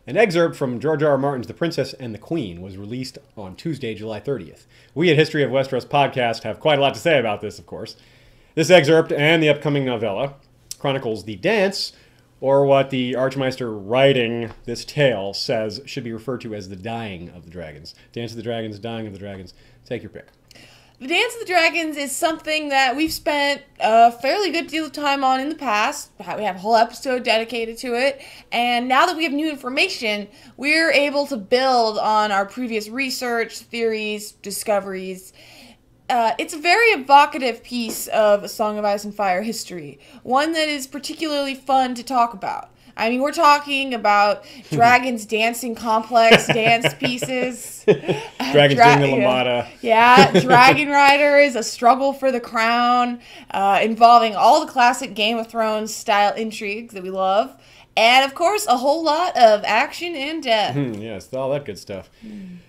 An excerpt from George R. R. Martin's The Princess and the Queen was released on Tuesday, July 30th. We at History of Westeros podcast have quite a lot to say about this, of course. This excerpt and the upcoming novella chronicles the dance, or what the Archmeister writing this tale says should be referred to as the dying of the dragons. Dance of the Dragons, dying of the dragons. Take your pick. The Dance of the Dragons is something that we've spent a fairly good deal of time on in the past. We have a whole episode dedicated to it. And now that we have new information, we're able to build on our previous research, theories, discoveries. It's a very evocative piece of A Song of Ice and Fire history. One that is particularly fun to talk about. I mean, we're talking about dragons dancing complex dance pieces. Dragons doing the lambada. Yeah, Dragon Riders, a struggle for the crown, involving all the classic Game of Thrones style intrigues that we love. And, of course, a whole lot of action and death. Yes, all that good stuff.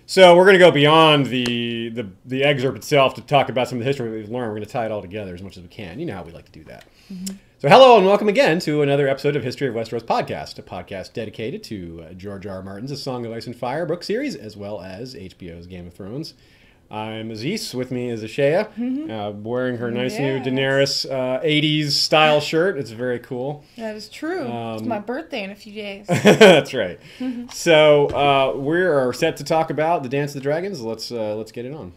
So we're going to go beyond the excerpt itself to talk about some of the history we've learned. We're going to tie it all together as much as we can. You know how we like to do that. So hello and welcome again to another episode of History of Westeros podcast, a podcast dedicated to George R. R. Martin's A Song of Ice and Fire book series, as well as HBO's Game of Thrones. I'm Aziz. With me is Ashaya, wearing her nice new Daenerys 80s style shirt. It's very cool. That is true. It's my birthday in a few days. That's right. So we're set to talk about the Dance of the Dragons. Let's get it on.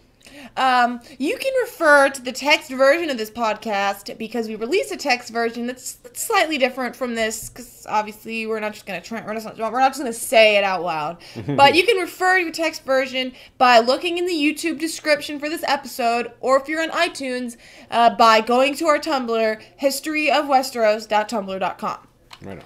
You can refer to the text version of this podcast because we released a text version that's slightly different from this. Because obviously we're not just going to say it out loud. But you can refer to your text version by looking in the YouTube description for this episode, or if you're on iTunes, by going to our Tumblr, historyofwesteros.tumblr.com. Right on.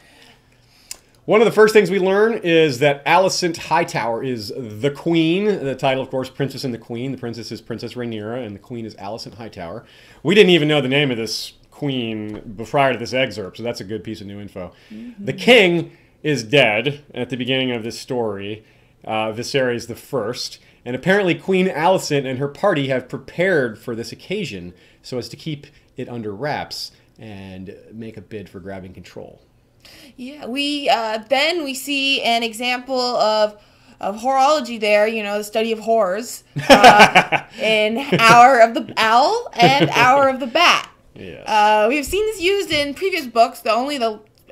One of the first things we learn is that Alicent Hightower is the queen. The title, of course, Princess and the Queen. The princess is Princess Rhaenyra, and the queen is Alicent Hightower. We didn't even know the name of this queen prior to this excerpt, so that's a good piece of new info. The king is dead at the beginning of this story, Viserys the First, and apparently Queen Alicent and her party have prepared for this occasion so as to keep it under wraps and make a bid for grabbing control. Yeah, then we see an example of horology there, the study of horrors, in Hour of the Owl and Hour of the Bat. Yes. We have seen this used in previous books,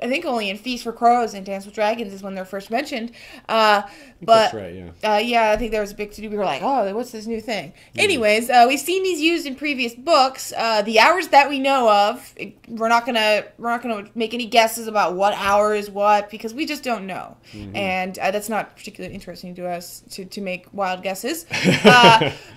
I think only in Feast for Crows and Dance with Dragons is when they're first mentioned. That's right, yeah. I think there was a big to-do. We were like, oh, what's this new thing? Anyways, we've seen these used in previous books. The hours that we know of, we're not gonna make any guesses about what hour is what, because we just don't know. And that's not particularly interesting to us to make wild guesses.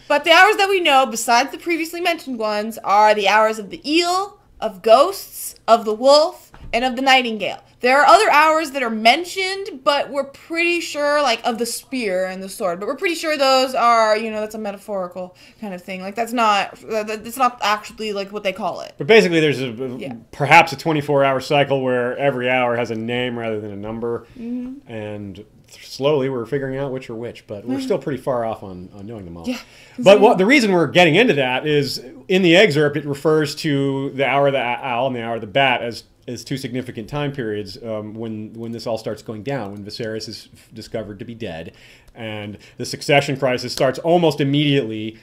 But the hours that we know, besides the previously mentioned ones, are the hours of the eel, of ghosts, of the wolf, and of the nightingale. There are other hours that are mentioned, but we're pretty sure, like, of the spear and the sword. But we're pretty sure those are, that's a metaphorical kind of thing. Like, that's not actually, like, what they call it. But basically, there's perhaps a 24-hour cycle where every hour has a name rather than a number. And slowly we're figuring out which are which, but we're still pretty far off on knowing them all. Yeah. But the reason we're getting into that is, in the excerpt, it refers to the Hour of the Owl and the Hour of the Bat as two significant time periods when this all starts going down, when Viserys is discovered to be dead, and the succession crisis starts almost immediately.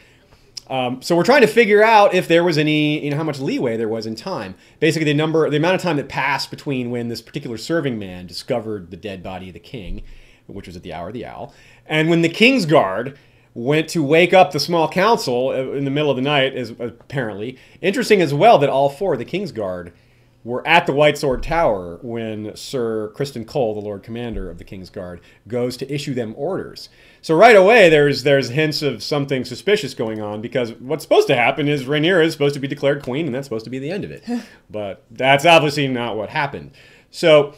So we're trying to figure out if there was any, how much leeway there was in time. Basically, the amount of time that passed between when this particular serving man discovered the dead body of the king, which was at the Hour of the Owl, and when the King's Guard went to wake up the small council in the middle of the night, is apparently. Interesting as well that all four of the King's Guard were at the White Sword Tower when Sir Criston Cole, the Lord Commander of the King's Guard, goes to issue them orders. So right away, there's hints of something suspicious going on, because what's supposed to happen is Rhaenyra is supposed to be declared queen, and that's supposed to be the end of it. But that's obviously not what happened. So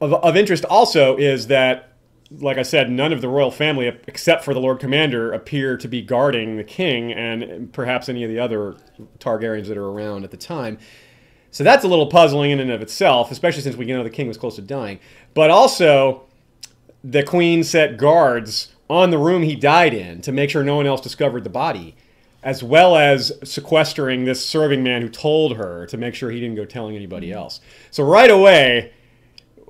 of interest also is that, like I said, none of the royal family, except for the Lord Commander, appear to be guarding the king and perhaps any of the other Targaryens that are around at the time. So that's a little puzzling in and of itself, especially since we know the king was close to dying. But also, the queen set guards on the room he died in to make sure no one else discovered the body, as well as sequestering this serving man who told her to make sure he didn't go telling anybody else. So right away,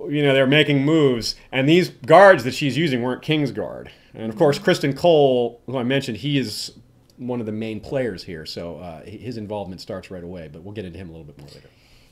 they're making moves, and these guards that she's using weren't Kingsguard. And of course, Kristen Cole, who I mentioned, he is one of the main players here, so his involvement starts right away. But we'll get into him a little bit more later.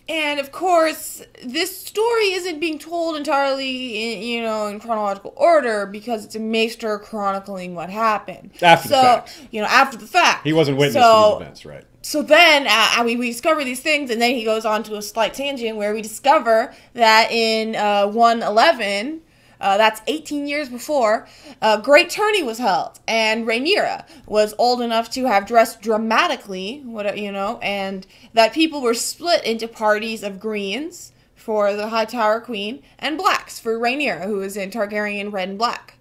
And of course, this story isn't being told entirely, in chronological order because it's a maester chronicling what happened. After the fact. After the fact. He wasn't witness to these events, right? So then we discover these things, and then he goes on to a slight tangent where we discover that in 111, that's 18 years before, a great tourney was held, and Rhaenyra was old enough to have dressed dramatically, and that people were split into parties of greens for the High Tower Queen and blacks for Rhaenyra, who is in Targaryen red and black.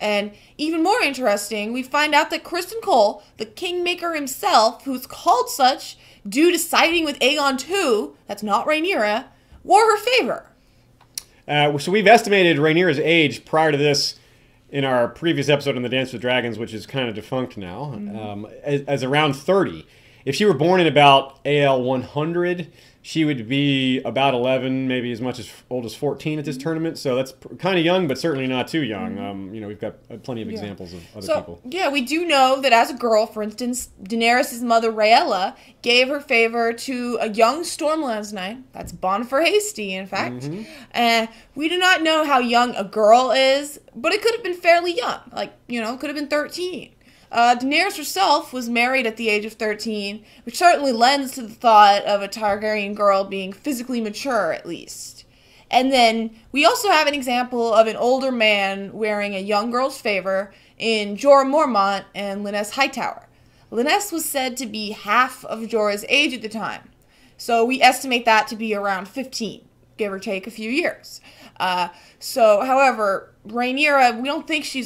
And even more interesting, we find out that Kristen Cole, the Kingmaker himself, who's called such due to siding with Aegon II, that's not Rhaenyra, wore her favor. So we've estimated Rhaenyra's age prior to this in our previous episode on the Dance with Dragons, which is kind of defunct now, as around 30. If she were born in about AL 100, she would be about 11, maybe as much as old as 14 at this tournament. So that's kind of young, but certainly not too young. We've got plenty of examples of other people. Yeah, we do know that as a girl, for instance, Daenerys' mother, Rhaella, gave her favor to a young Stormlands knight. That's Bonifer Hasty, in fact. We do not know how young a girl is, but it could have been fairly young. Could have been 13. Daenerys herself was married at the age of 13, which certainly lends to the thought of a Targaryen girl being physically mature, at least. And then we also have an example of an older man wearing a young girl's favor in Jorah Mormont and Lyness Hightower. Lyness was said to be half of Jorah's age at the time, so we estimate that to be around 15, give or take a few years. However, Rhaenyra, we don't think she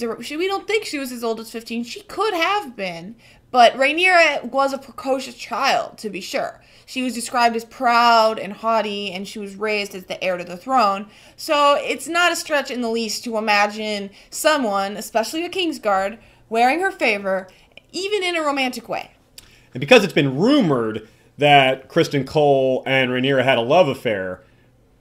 was as old as 15. She could have been, but Rhaenyra was a precocious child, to be sure. She was described as proud and haughty, and she was raised as the heir to the throne. So it's not a stretch in the least to imagine someone, especially a Kingsguard, wearing her favor, even in a romantic way. And because it's been rumored that Kristen Cole and Rhaenyra had a love affair,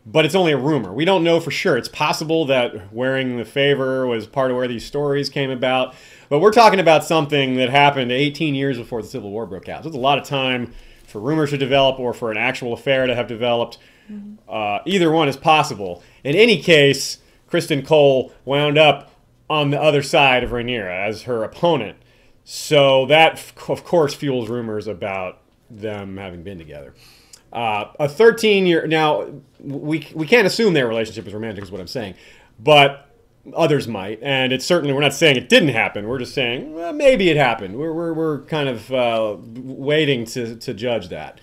but it's only a rumor. We don't know for sure. It's possible that wearing the favor was part of where these stories came about. But we're talking about something that happened 18 years before the Civil War broke out. So it's a lot of time for rumors to develop or for an actual affair to have developed. Either one is possible. In any case, Kristen Cole wound up on the other side of Rhaenyra as her opponent. So that, of course, fuels rumors about them having been together. A 13-year... Now, we can't assume their relationship is romantic, is what I'm saying. But others might. And it's certainly... We're not saying it didn't happen. We're just saying, well, maybe it happened. We're kind of waiting to judge that.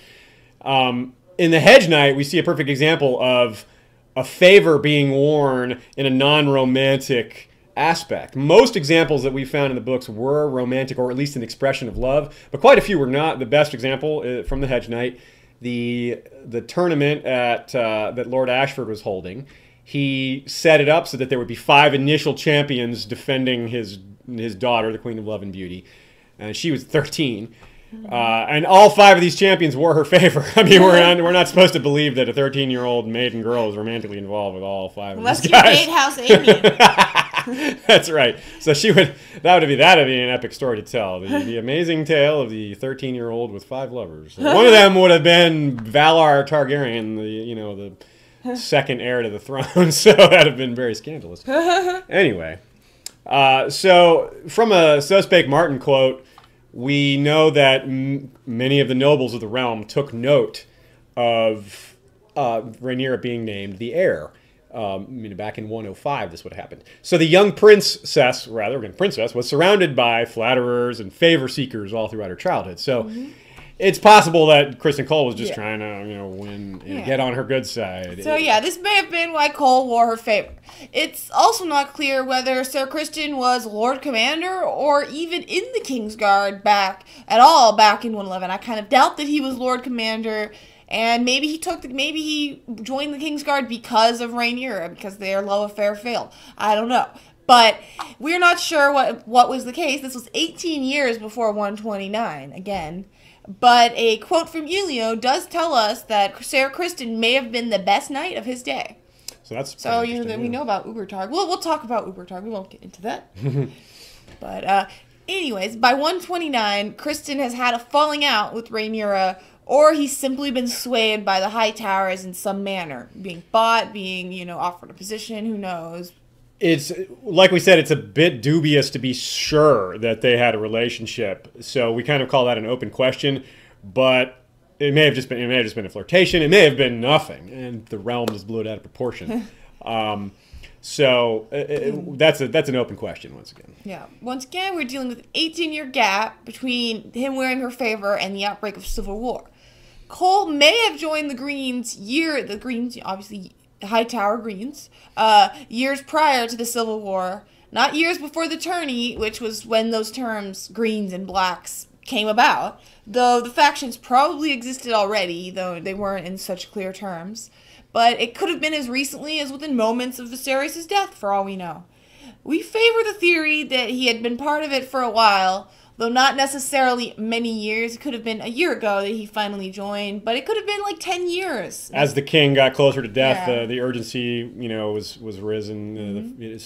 In the Hedge Knight, we see a perfect example of a favor being worn in a non-romantic aspect. Most examples that we found in the books were romantic, or at least an expression of love. But quite a few were not. The best example from the Hedge Knight... The tournament that Lord Ashford was holding, he set it up so that there would be 5 initial champions defending his daughter, the Queen of Love and Beauty, and she was 13. And all 5 of these champions wore her favor. I mean, we're not supposed to believe that a 13-year-old maiden girl is romantically involved with all 5 of these guys. Unless you date House Amy. That's right. So that'd be an epic story to tell. The amazing tale of the 13-year-old with 5 lovers. One of them would have been Valar Targaryen, the second heir to the throne. So that'd have been very scandalous. Anyway, so from a Suspect Martin quote, we know that many of the nobles of the realm took note of Rhaenyra being named the heir. Back in 105, this would have happened. So the young princess was surrounded by flatterers and favor seekers all throughout her childhood. So it's possible that Kristen Cole was just trying to, win and get on her good side. So this may have been why Cole wore her favor. It's also not clear whether Sir Kristen was Lord Commander or even in the Kingsguard back in 111. I kind of doubt that he was Lord Commander. And maybe he joined the Kingsguard because of Rhaenyra, because their love affair failed. I don't know. But we're not sure what was the case. This was 18 years before 129, again. But a quote from Elio does tell us that Sir Kristen may have been the best knight of his day. So that's so we know about Ubertarg. We'll talk about Ubertarg. We won't get into that. But anyways, by 129, Kristen has had a falling out with Rhaenyra, or he's simply been swayed by the High Towers in some manner, being bought, being offered a position. Who knows? It's like we said, it's a bit dubious to be sure that they had a relationship. So we kind of call that an open question, but it may have just been a flirtation. It may have been nothing, and the realm just blew it out of proportion. That's an open question once again. Yeah. Once again, we're dealing with an 18-year gap between him wearing her favor and the outbreak of civil war. Cole may have joined the Greens, obviously Hightower Greens, years prior to the Civil War, not years before the tourney, which was when those terms, Greens and Blacks, came about, though the factions probably existed already, though they weren't in such clear terms. But it could have been as recently as within moments of Viserys' death, for all we know. We favor the theory that he had been part of it for a while, though not necessarily many years. It could have been a year ago that he finally joined, but it could have been like 10 years. As the king got closer to death, the urgency, was risen.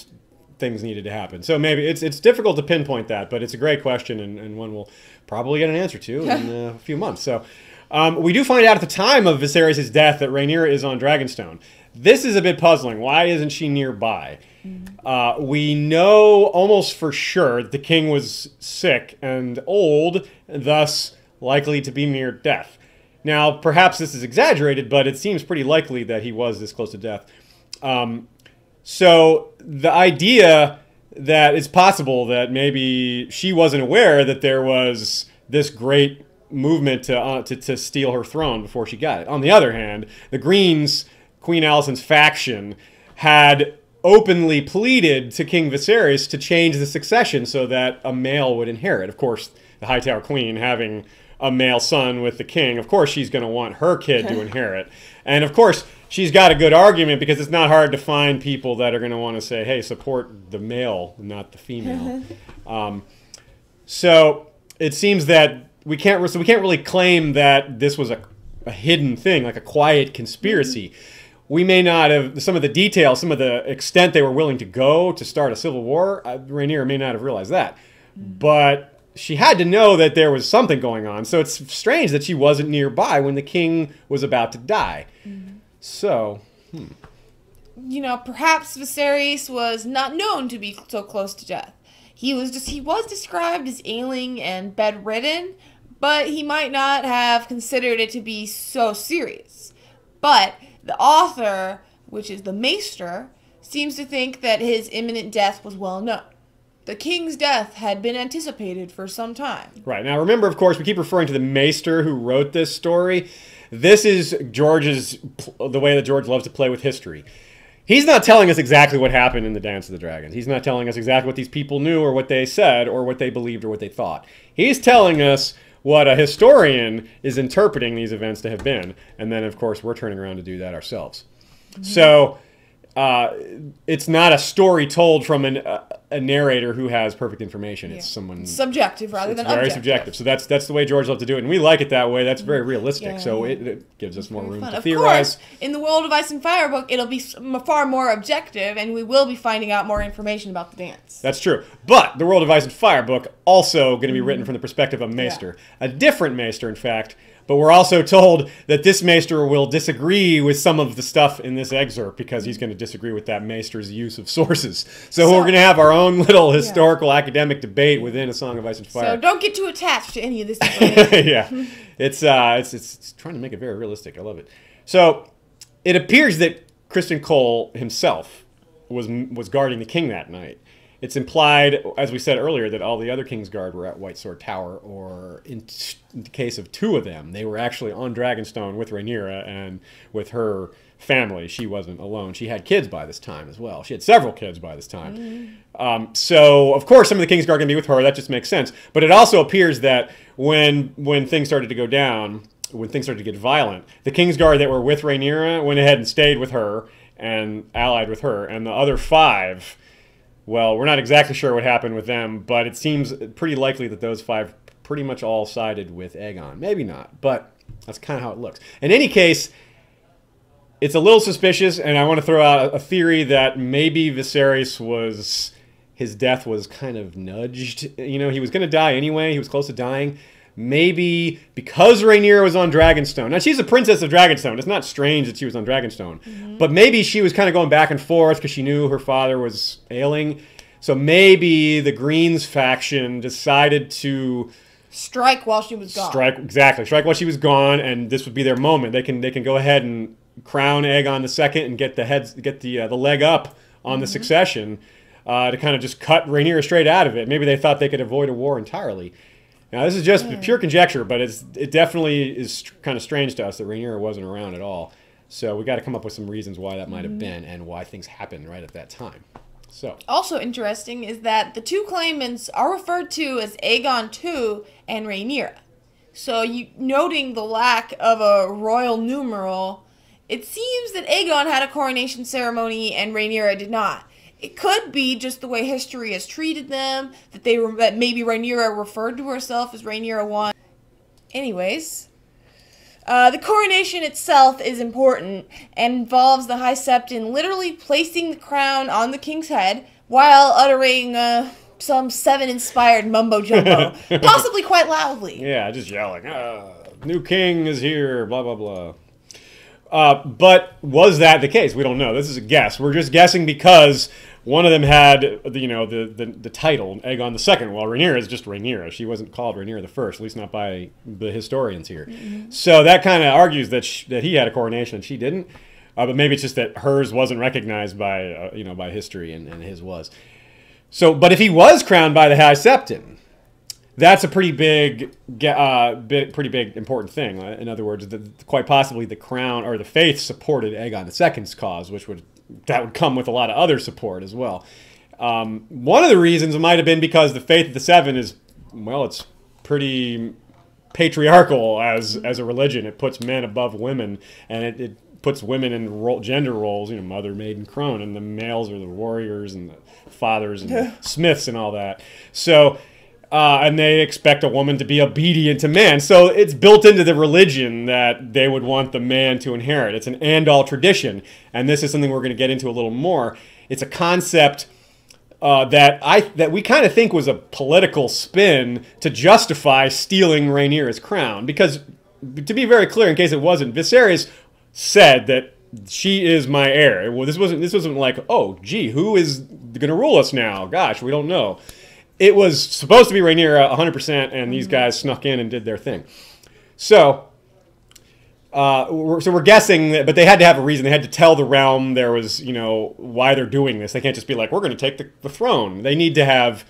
Things needed to happen. So maybe it's difficult to pinpoint that, but it's a great question and one we'll probably get an answer to in a few months. So we do find out at the time of Viserys' death that Rhaenyra is on Dragonstone. This is a bit puzzling. Why isn't she nearby? We know almost for sure that the king was sick and old, thus likely to be near death. Now, perhaps this is exaggerated, but it seems pretty likely that he was this close to death. So the idea that it's possible that maybe she wasn't aware that there was this great movement to steal her throne before she got it. On the other hand, the Greens, Queen Alicent's faction, had openly pleaded to King Viserys to change the succession so that a male would inherit. Of course, the Hightower Queen having a male son with the king, of course she's going to want her kid to inherit. And of course, she's got a good argument because it's not hard to find people that are going to want to say, hey, support the male, not the female. So it seems that we can't really claim that this was a hidden thing, like a quiet conspiracy. We may not have, some of the details, some of the extent they were willing to go to start a civil war, Rhaenyra may not have realized that. But she had to know that there was something going on. So it's strange that she wasn't nearby when the king was about to die. So, perhaps Viserys was not known to be so close to death. He was described as ailing and bedridden, but he might not have considered it to be so serious. But the author, which is the Maester, seems to think that his imminent death was well known. The king's death had been anticipated for some time. Right. Now, remember, of course, we keep referring to the Maester who wrote this story. This is the way that George loves to play with history. He's not telling us exactly what happened in the Dance of the Dragons. He's not telling us exactly what these people knew or what they said or what they believed or what they thought. He's telling us what a historian is interpreting these events to have been. And then, of course, we're turning around to do that ourselves. So it's not a story told from a narrator who has perfect information. It's someone subjective rather than objective. Very subjective. So that's the way George loved to do it, and we like it that way. That's very realistic. So it gives us more room to theorize. Of course, in the World of Ice and Fire book, it'll be far more objective, and we will be finding out more information about the dance. That's true. But the World of Ice and Fire book also going to be written from the perspective of Maester, a different Maester, in fact. But we're also told that this Maester will disagree with some of the stuff in this excerpt because he's going to disagree with that Maester's use of sources. So we're going to have our own little historical academic debate within A Song of Ice and Fire. So don't get too attached to any of this information. It's trying to make it very realistic. I love it. So it appears that Criston Cole himself was guarding the king that night. It's implied, as we said earlier, that all the other Kingsguard were at White Sword Tower, or in the case of two of them, they were actually on Dragonstone with Rhaenyra and with her family. She wasn't alone. She had kids by this time as well. She had several kids by this time. So, of course, some of the Kingsguard are going to be with her. That just makes sense. But it also appears that when things started to go down, when things started to get violent, the Kingsguard that were with Rhaenyra went ahead and stayed with her and allied with her, and the other 5... Well, we're not exactly sure what happened with them, but it seems pretty likely that those 5 pretty much all sided with Aegon. Maybe not, but that's kind of how it looks. In any case, it's a little suspicious, and I want to throw out a theory that maybe his death was kind of nudged. You know, he was going to die anyway. He was close to dying. Maybe because Rhaenyra was on Dragonstone. Now, she's a princess of Dragonstone. It's not strange that she was on Dragonstone. But maybe she was kind of going back and forth because she knew her father was ailing. So maybe the Greens faction decided to strike while she was gone. Strike while she was gone, and this would be their moment. They can go ahead and crown Aegon II and get the leg up on the succession to kind of just cut Rhaenyra straight out of it. Maybe they thought they could avoid a war entirely. Now, this is just pure conjecture, but it definitely is kind of strange to us that Rhaenyra wasn't around at all. So we got to come up with some reasons why that might have been and why things happened right at that time. So also interesting is that the two claimants are referred to as Aegon II and Rhaenyra. So noting the lack of a royal numeral, it seems that Aegon had a coronation ceremony and Rhaenyra did not. It could be just the way history has treated them, that maybe Rhaenyra referred to herself as Rhaenyra I. Anyways, the coronation itself is important and involves the High Septon literally placing the crown on the king's head while uttering some Seven-inspired mumbo-jumbo, possibly quite loudly. Yeah, just yelling, new king is here, blah, blah, blah. But was that the case? We don't know. This is a guess. We're just guessing because one of them had, the title, Aegon II, while Rhaenyra is just Rhaenyra. She wasn't called Rhaenyra the First, at least not by the historians here. So that kind of argues that he had a coronation and she didn't. But maybe it's just that hers wasn't recognized by, by history and his was. So, but if he was crowned by the High Septon, that's a pretty big, important thing. In other words, quite possibly the crown or the faith supported Aegon II's cause, that would come with a lot of other support as well. One of the reasons might have been because the faith of the Seven is, well, it's pretty patriarchal as a religion. It puts men above women, and it puts women in gender roles, mother, maid, and crone, and the males are the warriors and the fathers and the smiths and all that. So. And they expect a woman to be obedient to man. So it's built into the religion that they would want the man to inherit. It's an Andal tradition. And this is something we're going to get into a little more. It's a concept that we kind of think was a political spin to justify stealing Rhaenyra's crown. Because, to be very clear, in case it wasn't, Viserys said that she is my heir. Well, this wasn't like, oh, gee, who is going to rule us now? Gosh, we don't know. It was supposed to be Rhaenyra 100%, and these guys snuck in and did their thing. So, we're guessing that, but they had to have a reason. They had to tell the realm there was, why they're doing this. They can't just be like, we're going to take the throne. They need to have,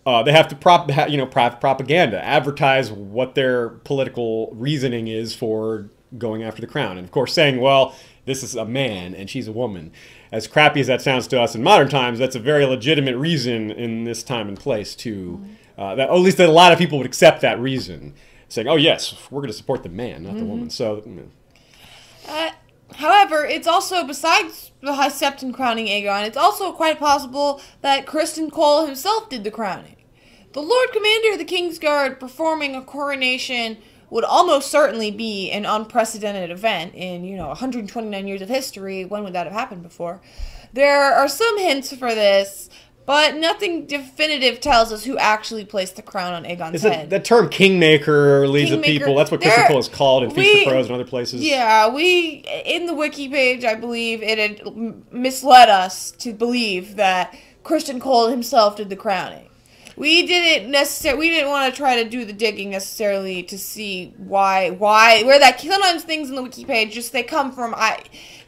propaganda, advertise what their political reasoning is for going after the crown. And of course, saying, well, this is a man and she's a woman. As crappy as that sounds to us in modern times, that's a very legitimate reason in this time and place to, at least that a lot of people would accept that reason, saying, oh yes, we're going to support the man, not the woman. So, however, it's also, besides the High Septon crowning Aegon, it's also quite possible that Criston Cole himself did the crowning. The Lord Commander of the Kingsguard performing a coronation would almost certainly be an unprecedented event in, 129 years of history. When would that have happened before? There are some hints for this, but nothing definitive tells us who actually placed the crown on Aegon's head. The term Kingmaker leads the people. That's what Criston Cole is called in Feast of Crows and other places. Yeah, in the wiki page, I believe it had misled us to believe that Criston Cole himself did the crowning. We didn't want to try to do the digging necessarily to see where that, sometimes things in the wiki page they come from.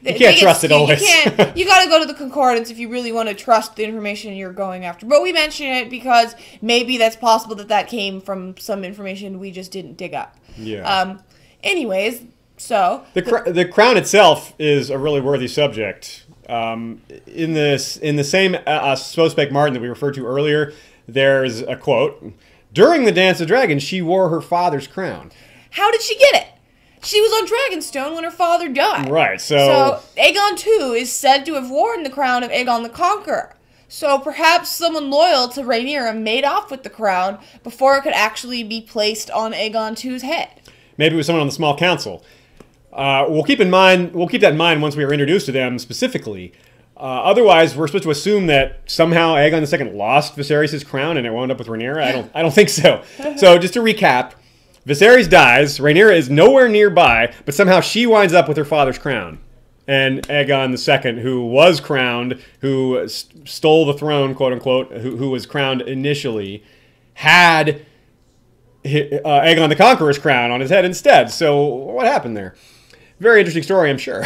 You can't trust it always. You got to go to the concordance if you really want to trust the information you're going after. But we mention it because maybe that's possible that came from some information we just didn't dig up. Yeah. Anyways, so the crown itself is a really worthy subject. In the same Spospec Martin that we referred to earlier, there's a quote, during the Dance of Dragons, she wore her father's crown. How did she get it? She was on Dragonstone when her father died. Right, so Aegon II is said to have worn the crown of Aegon the Conqueror. So perhaps someone loyal to Rhaenyra made off with the crown before it could actually be placed on Aegon II's head. Maybe it was someone on the small council. We'll keep that in mind once we are introduced to them specifically. Otherwise, we're supposed to assume that somehow Aegon II lost Viserys' crown and it wound up with Rhaenyra. I don't think so. So just to recap, Viserys dies, Rhaenyra is nowhere nearby, but somehow she winds up with her father's crown. And Aegon II, who was crowned, who stole the throne, quote unquote, who was crowned initially, had Aegon the Conqueror's crown on his head instead. So what happened there? Very interesting story, I'm sure.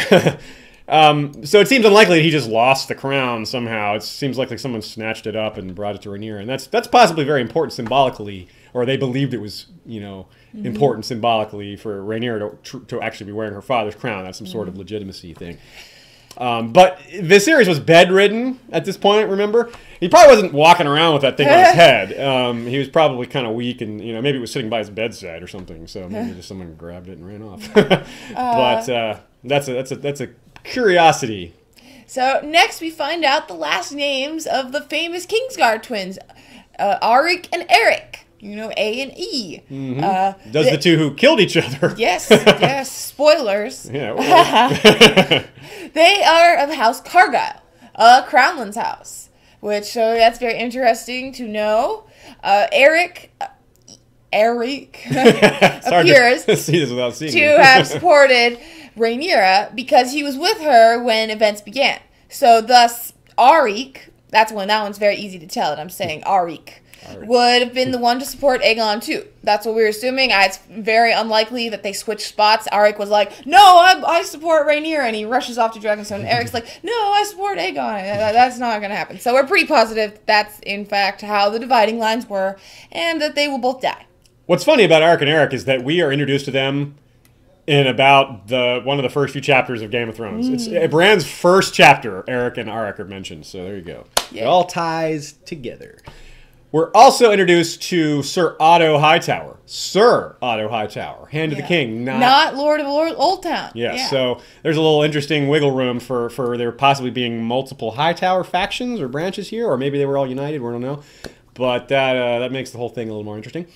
So it seems unlikely that he just lost the crown somehow. It seems like someone snatched it up and brought it to Rhaenyra, and that's possibly very important symbolically, or they believed it was, important symbolically for Rhaenyra to actually be wearing her father's crown. That's some sort of legitimacy thing. But Viserys was bedridden at this point, remember? He probably wasn't walking around with that thing on his head. He was probably kind of weak, and maybe it was sitting by his bedside or something, so maybe just someone grabbed it and ran off. But that's a curiosity. So next we find out the last names of the famous Kingsguard twins, Arik and Eric. A and E. Mm-hmm. The two who killed each other. Yes. Spoilers. Yeah. Well. They are of House Cargyle, Crownland's house, which that's very interesting to know. Eric appears to see this without seeing to have supported Rhaenyra because he was with her when events began. So thus, Arik, that one's very easy to tell, and I'm saying Arik, would have been the one to support Aegon too. That's what we were assuming. It's very unlikely that they switched spots. Arik was like, no, I support Rhaenyra, and he rushes off to Dragonstone. And Eric's like, no, I support Aegon. That's not going to happen. So we're pretty positive that's, in fact, how the dividing lines were, and that they will both die. What's funny about Arik and Eric is that we are introduced to them in about one of the first few chapters of Game of Thrones. It's Bran's first chapter. Eric and Arik are mentioned, so there you go. Yeah. It all ties together. We're also introduced to Sir Otto Hightower. Sir Otto Hightower, Hand of the King, not Lord of Old Town. Yeah, so there's a little interesting wiggle room for there possibly being multiple Hightower factions or branches here, or maybe they were all united. We don't know, but that makes the whole thing a little more interesting.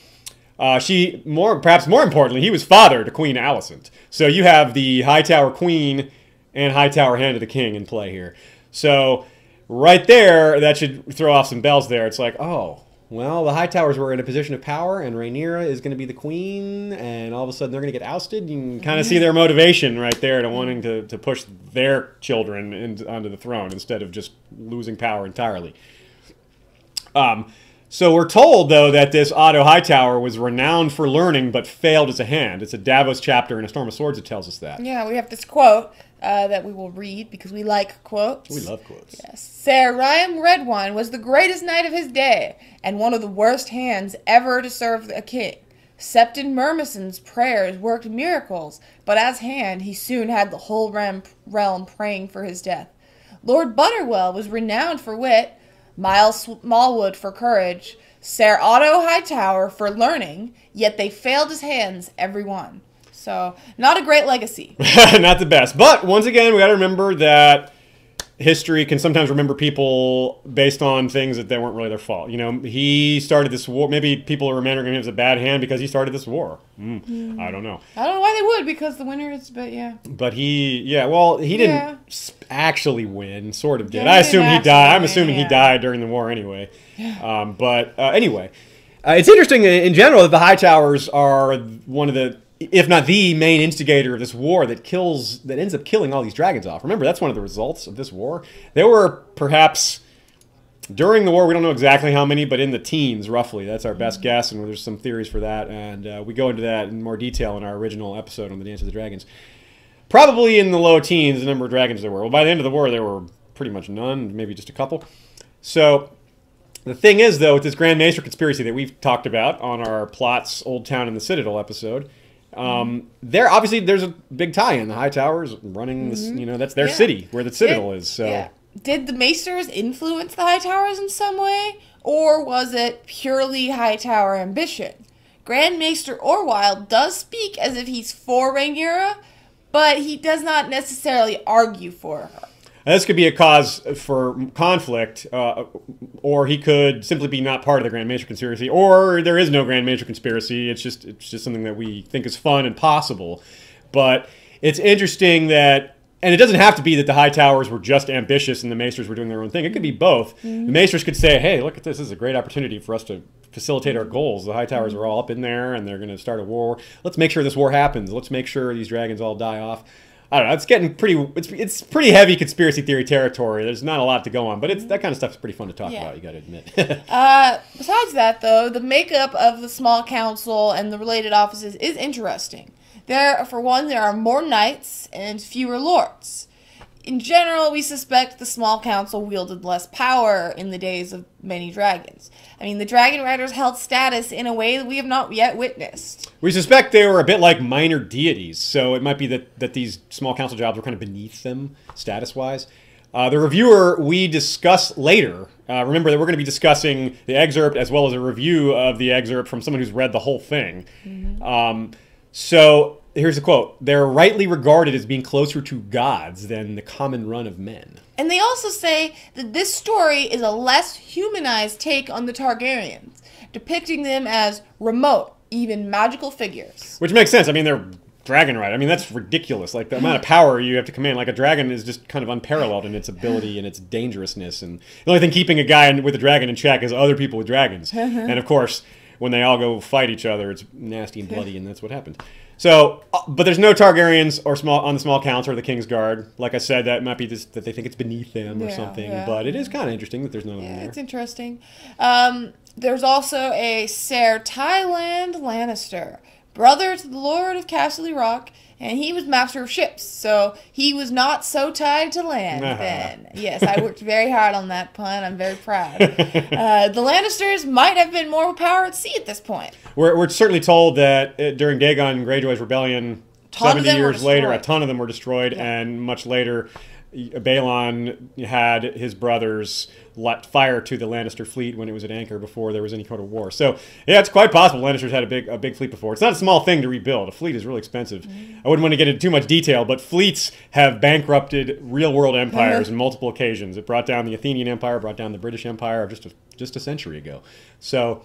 Perhaps more importantly, he was father to Queen Alicent. So you have the Hightower Queen and Hightower Hand of the King in play here. So right there, that should throw off some bells there. It's like, oh, well, the Hightowers were in a position of power, and Rhaenyra is going to be the queen, and all of a sudden they're going to get ousted. You can kind of see their motivation right there to wanting to push their children onto the throne instead of just losing power entirely. So we're told, though, that this Otto Hightower was renowned for learning but failed as a hand. It's a Davos chapter in A Storm of Swords that tells us that. Yeah, we have this quote that we will read because we like quotes. We love quotes. Yes. Ser Ryan Redwine was the greatest knight of his day and one of the worst hands ever to serve a king. Septon Murmison's prayers worked miracles, but as hand, he soon had the whole realm praying for his death. Lord Butterwell was renowned for wit, Miles Smallwood for courage, Ser Otto Hightower for learning, yet they failed his hands, every one. So, not a great legacy. Not the best. But, once again, we got to remember that history can sometimes remember people based on things that weren't really their fault. He started this war. Maybe people are remembering him as a bad hand because he started this war. I don't know. I don't know why they would, because the winner is, but yeah. But he didn't actually win, sort of did. I assume he died. I'm assuming he died during the war anyway. Yeah. Anyway, it's interesting in general that the Hightowers are one of the, if not the main instigator of this war that ends up killing all these dragons off. Remember, that's one of the results of this war. There were perhaps, during the war, we don't know exactly how many, but in the teens, roughly. That's our best guess, and there's some theories for that, and we go into that in more detail in our original episode on the Dance of the Dragons. Probably in the low teens, the number of dragons there were. Well, by the end of the war, there were pretty much none, maybe just a couple. So the thing is, though, with this Grand Maester conspiracy that we've talked about on our Plots, Old Town, and the Citadel episode, there's a big tie-in. The Hightowers running this, that's their city where the Citadel is. So, did the Maesters influence the Hightowers in some way, or was it purely Hightower ambition? Grand Maester Orwyle does speak as if he's for Rhaenyra, but he does not necessarily argue for her. This could be a cause for conflict, or he could simply be not part of the Grand Maester conspiracy, or there is no Grand Maester conspiracy. It's just something that we think is fun and possible. But it's interesting that, and it doesn't have to be that the High Towers were just ambitious and the Maesters were doing their own thing. It could be both. The Maesters could say, hey, look at this. This is a great opportunity for us to facilitate our goals. The High Towers are all up in there, and they're going to start a war. Let's make sure this war happens. Let's make sure these dragons all die off. I don't know. It's getting pretty. It's pretty heavy conspiracy theory territory. There's not a lot to go on, but that kind of stuff is pretty fun to talk about. You got to admit. Besides that, though, the makeup of the small council and the related offices is interesting. For one, there are more knights and fewer lords. In general, we suspect the small council wielded less power in the days of many dragons. I mean, the dragon riders held status in a way that we have not yet witnessed. We suspect they were a bit like minor deities, so it might be that these small council jobs were kind of beneath them, status-wise. The reviewer we discuss later, remember that we're going to be discussing the excerpt as well as a review of the excerpt from someone who's read the whole thing. So here's a quote. They're rightly regarded as being closer to gods than the common run of men. And they also say that this story is a less humanized take on the Targaryens, depicting them as remote, even magical figures. Which makes sense. I mean, they're dragon rider. I mean, that's ridiculous. Like, the amount of power you have to command. Like, a dragon is just kind of unparalleled in its ability and its dangerousness. And the only thing keeping a guy with a dragon in check is other people with dragons. And, of course, when they all go fight each other, it's nasty and bloody, and that's what happens. So, but there's no Targaryens on the small council or the King's Guard. Like I said, that might be just that they think it's beneath them or something. Yeah. But it is kind of interesting that there's none of them there. It's interesting. There's also a Ser Tyland Lannister, brother to the Lord of Casterly Rock, and he was master of ships, so he was not so tied to land then. Yes, I worked very hard on that pun. I'm very proud. The Lannisters might have been more power at sea at this point. We're certainly told that during Dagon Greyjoy's rebellion, 70 years later, a ton of them were destroyed, and much later, Balon had his brothers let fire to the Lannister fleet when it was at anchor before there was any kind of war. So, yeah, it's quite possible Lannisters had a big fleet before. It's not a small thing to rebuild. A fleet is really expensive. I wouldn't want to get into too much detail, but fleets have bankrupted real-world empires on multiple occasions. It brought down the Athenian Empire, brought down the British Empire just a century ago. So,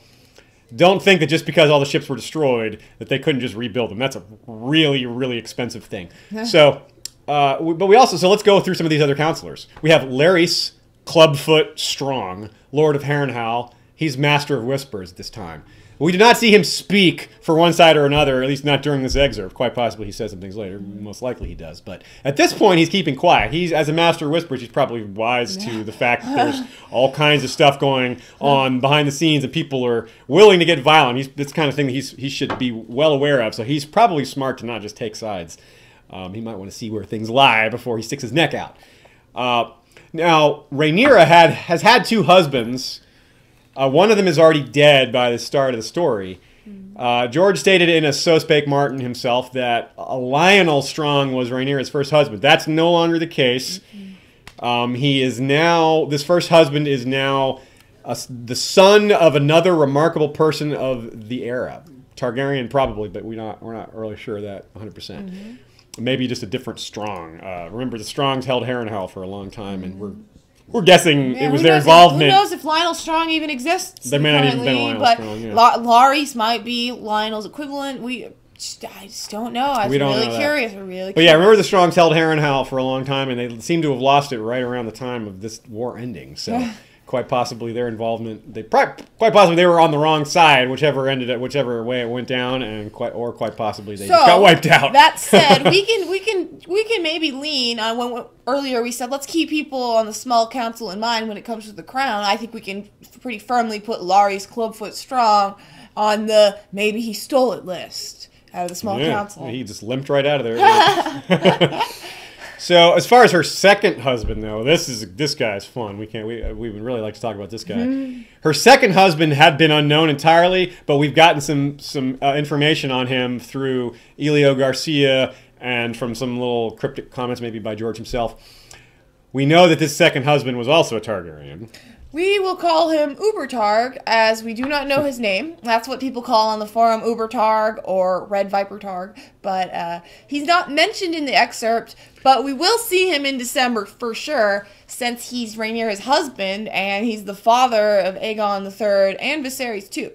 don't think that just because all the ships were destroyed that they couldn't just rebuild them. That's a really, really expensive thing. So, but we also, so let's go through some of these other counselors. We have Larys Clubfoot Strong, Lord of Harrenhal. He's Master of Whispers this time. We do not see him speak for one side or another, at least not during this excerpt. Quite possibly he says some things later. Most likely he does. But at this point, he's keeping quiet. He's, as a Master of Whispers, he's probably wise to the fact that there's all kinds of stuff going on behind the scenes and people are willing to get violent. It's the kind of thing that he should be well aware of. So he's probably smart to not just take sides. He might want to see where things lie before he sticks his neck out. Now, Rhaenyra has had two husbands. One of them is already dead by the start of the story. George stated in a So Spake Martin himself that Lionel Strong was Rhaenyra's first husband. That's no longer the case. This first husband is now the son of another remarkable person of the era. Targaryen probably, but we're not really sure of that 100%. Maybe just a different Strong. Remember, the Strongs held Harrenhal for a long time, and we're guessing it was their involvement. Who knows if Lionel Strong even exists? There may not even been a Lionel Strong. Yeah. Larys might be Lionel's equivalent. I just don't know. I was really curious. But yeah, remember the Strongs held Harrenhal for a long time, and they seem to have lost it right around the time of this war ending. So. Quite possibly their involvement. Quite possibly they were on the wrong side, whichever way it went down, and quite possibly they just got wiped out. That said, we can maybe lean on when earlier we said let's keep people on the small council in mind when it comes to the crown. I think we can pretty firmly put Larys Clubfoot Strong on the maybe he stole it list out of the small council. He just limped right out of there. So, as far as her second husband, though, this guy's fun. We would really like to talk about this guy. Her second husband had been unknown entirely, but we've gotten some information on him through Elio Garcia and from some little cryptic comments maybe by George himself. We know that this second husband was also a Targaryen. We will call him Ubertarg, as we do not know his name. That's what people call on the forum Ubertarg or Red Viper Targ. But he's not mentioned in the excerpt, but we will see him in December for sure, since he's Rhaenyra's husband, and he's the father of Aegon III and Viserys too.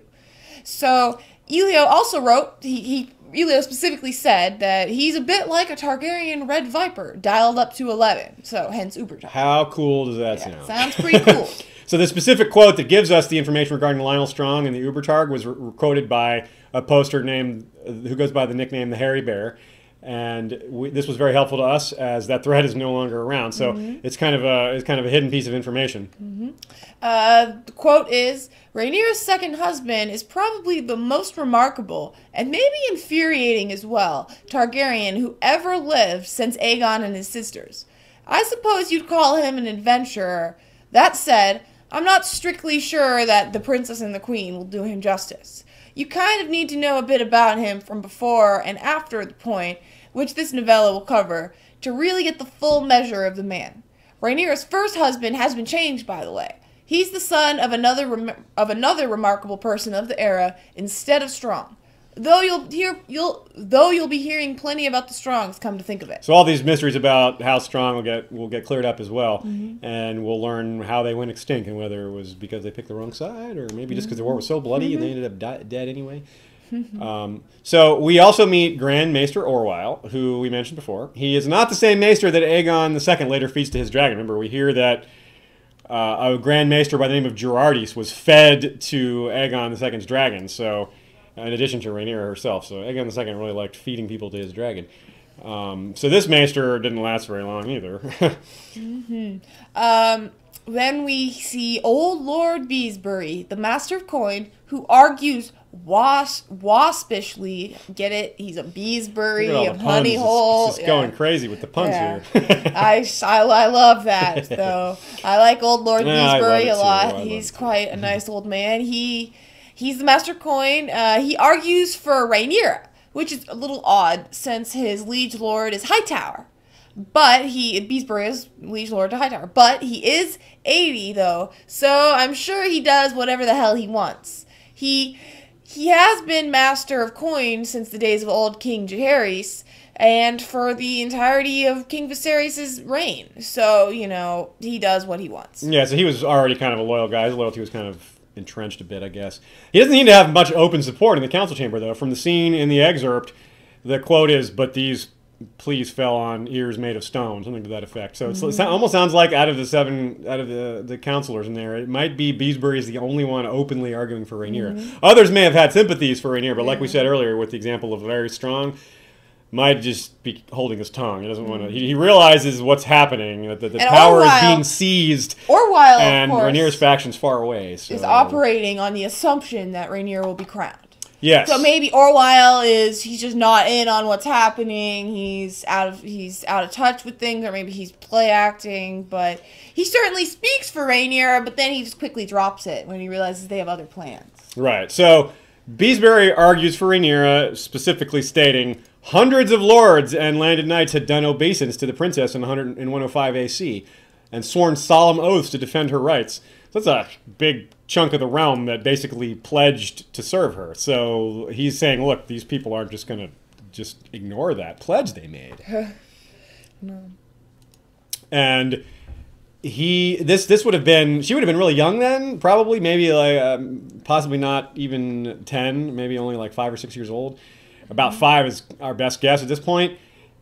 So Elio also wrote, he Elio specifically said that he's a bit like a Targaryen Red Viper, dialed up to 11. So, hence Ubertalk. How cool does that sound? Sounds pretty cool. So the specific quote that gives us the information regarding Lionel Strong and the Ubertarg was quoted by a poster who goes by the nickname the Hairy Bear. And this was very helpful to us as that thread is no longer around. So it's kind of a hidden piece of information. The quote is, Rhaenyra's second husband is probably the most remarkable, and maybe infuriating as well, Targaryen who ever lived since Aegon and his sisters. I suppose you'd call him an adventurer. That said, I'm not strictly sure that the princess and the queen will do him justice. You kind of need to know a bit about him from before and after the point, which this novella will cover, to really get the full measure of the man. Rhaenyra's first husband has been changed, by the way. He's the son of another remarkable person of the era instead of Strong. Though you'll be hearing plenty about the Strongs, come to think of it. So all these mysteries about how Strong will get cleared up as well, and we'll learn how they went extinct and whether it was because they picked the wrong side or maybe just because the war was so bloody and they ended up dead anyway. So we also meet Grand Maester Orwyle, who we mentioned before. He is not the same Maester that Aegon II later feeds to his dragon. Remember, we hear that a Grand Maester by the name of Gerardis was fed to Aegon II's dragon. So, in addition to Rhaenyra herself, so Aegon II really liked feeding people to his dragon. So this Maester didn't last very long either. Then we see Old Lord Beesbury, the Master of Coin, who argues waspishly. Get it? He's a Beesbury, a honey hole. It's just going crazy with the puns here. I love that, though. I like Old Lord Beesbury a lot. He's quite a nice old man. He's the Master of Coin. He argues for Rhaenyra, which is a little odd since his liege lord is Hightower. But Beesbury is liege lord to Hightower. But he is 80, though, so I'm sure he does whatever the hell he wants. He has been Master of Coin since the days of old King Jaehaerys, and for the entirety of King Viserys' reign. So, he does what he wants. Yeah, so he was already kind of a loyal guy. His loyalty was kind of entrenched a bit, I guess. He doesn't need to have much open support in the council chamber, though. From the scene in the excerpt, the quote is, "But these pleas fell on ears made of stone," something to that effect. So it almost sounds like out of the counselors in there, it might be Beesbury is the only one openly arguing for Rhaenyra. Others may have had sympathies for Rhaenyra, but like we said earlier with the example of Very Strong, might just be holding his tongue. He doesn't want to. He realizes what's happening, that the power is being seized. Orwyle, and Rhaenyra's faction's far away. So. Is operating on the assumption that Rhaenyra will be crowned. Yes. So maybe Orwyle he's just not in on what's happening. He's out of touch with things, or maybe he's play acting. But he certainly speaks for Rhaenyra, but then he just quickly drops it when he realizes they have other plans. Right. So Beesbury argues for Rhaenyra, specifically stating hundreds of lords and landed knights had done obeisance to the princess in 105 AC and sworn solemn oaths to defend her rights. So that's a big chunk of the realm that basically pledged to serve her. So he's saying, look, these people aren't just going to just ignore that pledge they made. No. And this would have been, she would have been really young then, probably, maybe like, possibly not even 10, maybe only like 5 or 6 years old. About 5 is our best guess at this point.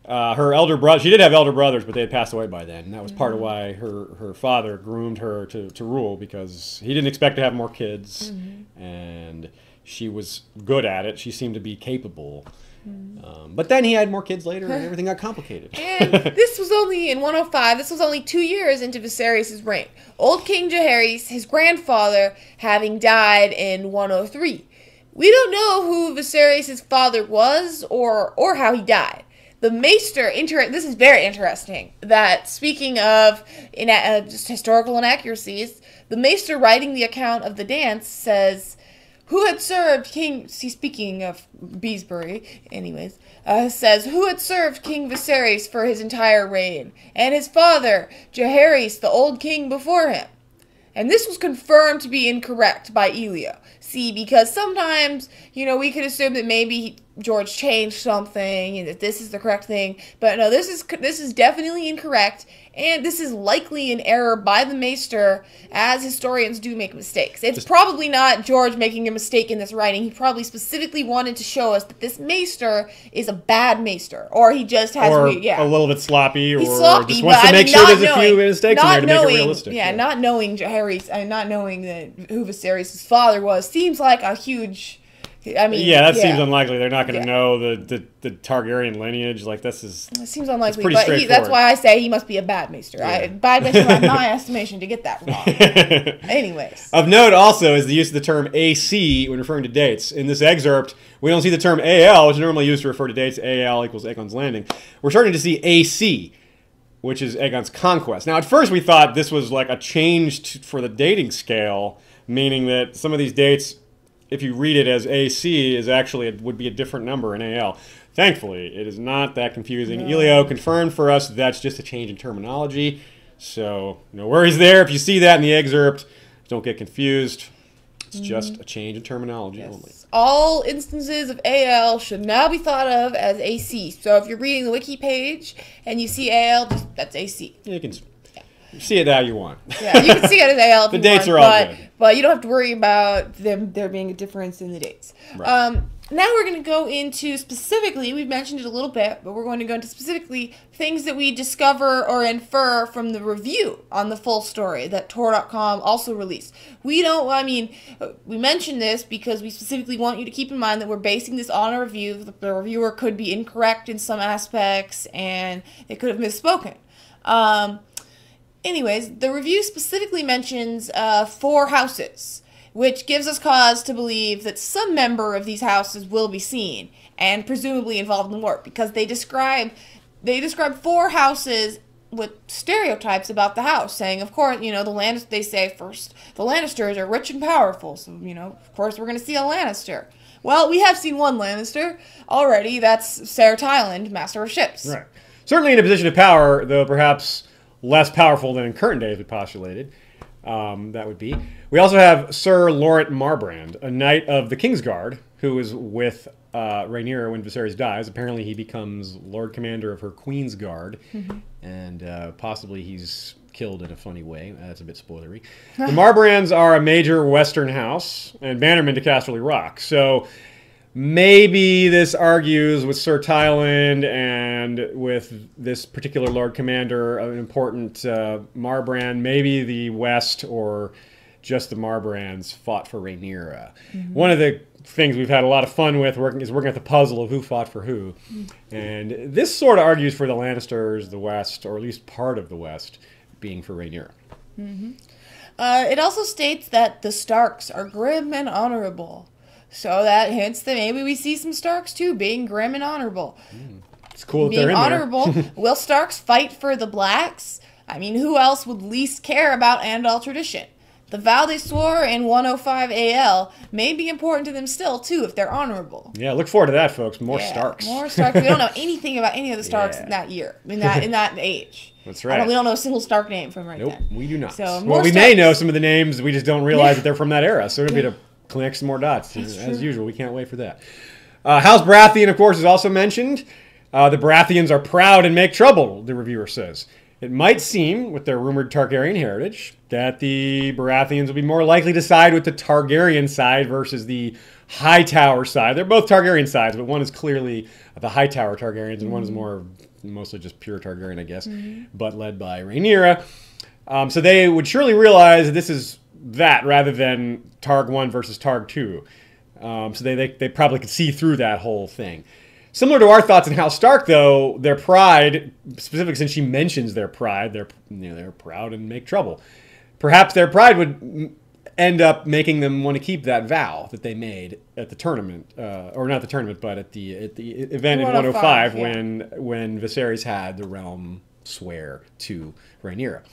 Her elder brother, she did have elder brothers, but they had passed away by then. And that was part of why her father groomed her to rule, because he didn't expect to have more kids. And she was good at it. She seemed to be capable. But then he had more kids later, and everything got complicated. And this was only in 105. This was only 2 years into Viserys' reign. Old King Jaehaerys, his grandfather, having died in 103. We don't know who Viserys' father was or how he died. The Maester, this is very interesting, that speaking of just historical inaccuracies, the Maester writing the account of the dance says, who had served King, speaking of Beesbury, anyways, says, who had served King Viserys for his entire reign, and his father, Jaehaerys, the old king before him. And this was confirmed to be incorrect by Elio. See, because sometimes, we could assume that maybe George changed something and that this is the correct thing. But no, this is definitely incorrect, and this is likely an error by the Maester, as historians do make mistakes. It's probably not George making a mistake in this writing. He probably specifically wanted to show us that this Maester is a bad Maester, or he just has a little bit sloppy, or sloppy, just wants to make sure there's a few mistakes in there to make it realistic. Yeah, not knowing not knowing that who Viserys' father was seems like a huge. I mean, seems unlikely. They're not going to know the Targaryen lineage. Like, this is... It seems unlikely, pretty but that's why I say he must be a bad Maester. Yeah. Bad Maester by my estimation to get that wrong. Anyways. Of note also is the use of the term AC when referring to dates. In this excerpt, we don't see the term AL, which is normally used to refer to dates. AL equals Aegon's Landing. We're starting to see AC, which is Aegon's Conquest. Now, at first we thought this was like a change for the dating scale, meaning that some of these dates, if you read it as AC, is actually would be a different number in AL. Thankfully, it is not that confusing. No. Elio confirmed for us that's just a change in terminology, so no worries there. If you see that in the excerpt, don't get confused. It's just a change in terminology only. All instances of AL should now be thought of as AC. So if you're reading the wiki page and you see AL, that's AC. You can see it how you want. Yeah, you can see it as AL if the you dates want, are all good. But you don't have to worry about there being a difference in the dates. Right. Now we're going to go into specifically, we've mentioned it a little bit, but we're going to go into specifically things that we discover or infer from the review on the full story that Tor.com also released. We mentioned this because we specifically want you to keep in mind that we're basing this on a review. The reviewer could be incorrect in some aspects and they could have misspoken. Anyways, the review specifically mentions 4 houses, which gives us cause to believe that some member of these houses will be seen and presumably involved in the war, because they describe 4 houses with stereotypes about the house, saying, of course, they say first, the Lannisters are rich and powerful, so, of course we're going to see a Lannister. Well, we have seen one Lannister already. That's Ser Tywin, Master of Ships. Right. Certainly in a position of power, though perhaps less powerful than in current days we postulated. That would be. We also have Sir Loret Marbrand, a knight of the Kingsguard, who is with Rhaenyra when Viserys dies. Apparently he becomes Lord Commander of her Queen's Guard, and possibly he's killed in a funny way. That's a bit spoilery. The Marbrands are a major Western house and bannermen to Casterly Rock. So maybe this argues with Sir Tywin and with this particular Lord Commander, an important Marbrand. Maybe the West or just the Marbrands fought for Rhaenyra. One of the things we've had a lot of fun with is working at the puzzle of who fought for who. And this sort of argues for the Lannisters, the West, or at least part of the West, being for Rhaenyra. It also states that the Starks are grim and honorable. So that hints that maybe we see some Starks too, being grim and honorable. It's cool being if they're in honorable. there. Will Starks fight for the Blacks? I mean, who else would least care about Andal tradition? The vow they swore in 105 AL may be important to them still, too, if they're honorable. Yeah, look forward to that, folks. More Starks. More Starks. We don't know anything about any of the Starks in that year, in that age. That's right. We don't know a single Stark name from then. Nope, we do not. So, well, we may know some of the names, we just don't realize that they're from that era. So it'll be to connect some more dots. As usual, we can't wait for that. House Baratheon, of course, is also mentioned. The Baratheons are proud and make trouble, the reviewer says. It might seem, with their rumored Targaryen heritage, that the Baratheons will be more likely to side with the Targaryen side versus the Hightower side. They're both Targaryen sides, but one is clearly the Hightower Targaryens, and one is mostly just pure Targaryen, I guess, but led by Rhaenyra. So they would surely realize that this is that rather than Targ 1 versus Targ 2. So they probably could see through that whole thing. Similar to our thoughts on House Stark, though, their pride, specifically since she mentions their pride, they're proud and make trouble. Perhaps their pride would end up making them want to keep that vow that they made at the tournament, or not the tournament, but at the event in 105 when Viserys had the realm swear to Rhaenyra.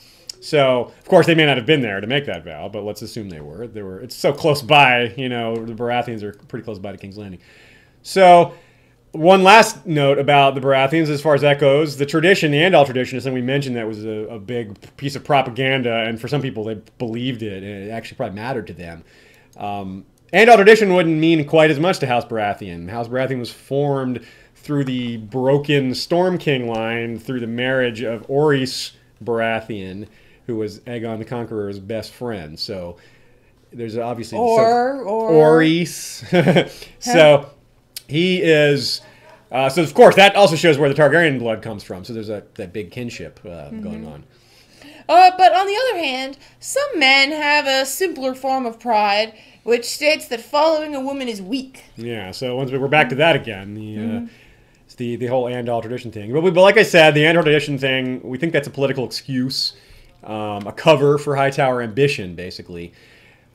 So, of course, they may not have been there to make that vow, but let's assume they were. It's so close by, the Baratheons are pretty close by to King's Landing. So, one last note about the Baratheons, as far as that goes, the tradition, the Andal tradition, is something we mentioned that was a big piece of propaganda, and for some people they believed it, and it actually probably mattered to them. Andal tradition wouldn't mean quite as much to House Baratheon. House Baratheon was formed through the broken Storm King line, through the marriage of Orys Baratheon, who was Aegon the Conqueror's best friend. So there's obviously Orys. So he is. So of course that also shows where the Targaryen blood comes from. So there's that big kinship going on. But on the other hand, some men have a simpler form of pride, which states that following a woman is weak. Yeah. So once we're back to that again, it's the whole Andal tradition thing. But like I said, the Andal tradition thing, we think that's a political excuse, a cover for Hightower ambition, basically.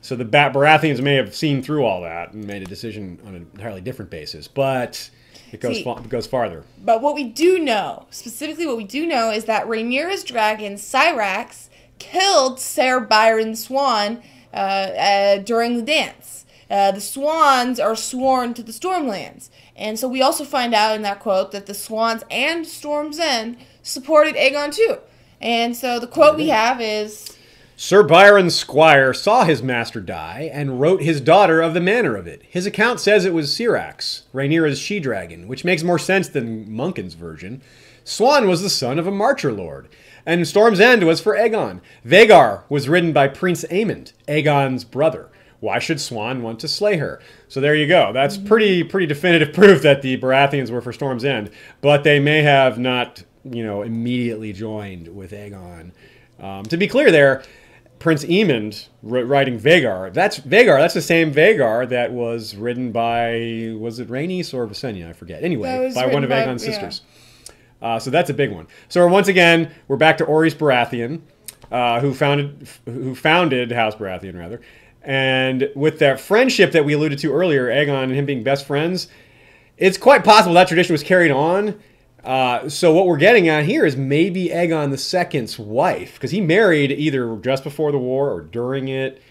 So the Baratheons may have seen through all that and made a decision on an entirely different basis, but it goes farther. But what we do know, specifically what we do know, is that Rhaenyra's dragon, Syrax, killed Ser Byron Swan during the dance. The swans are sworn to the Stormlands. And so we also find out in that quote that the swans and Storm's End supported Aegon too. And so the quote we have is... Sir Byron's squire saw his master die and wrote his daughter of the manner of it. His account says it was Syrax, Rhaenyra's she-dragon, which makes more sense than Munkin's version. Swan was the son of a Marcher Lord, and Storm's End was for Aegon. Vhagar was ridden by Prince Aemond, Aegon's brother. Why should Swan want to slay her? So there you go. That's pretty definitive proof that the Baratheons were for Storm's End, but they may have not, immediately joined with Aegon. To be clear there, Prince Aemond riding Vhagar. That's the same Vhagar that was ridden by, was it Rhaenys or Visenya? I forget. Anyway, by one of Aegon's sisters. So that's a big one. So once again, we're back to Orys Baratheon, who founded House Baratheon, rather. And with that friendship that we alluded to earlier, Aegon and him being best friends, it's quite possible that tradition was carried on. So what we're getting at here is maybe Aegon II's wife, because he married either just before the war or during it.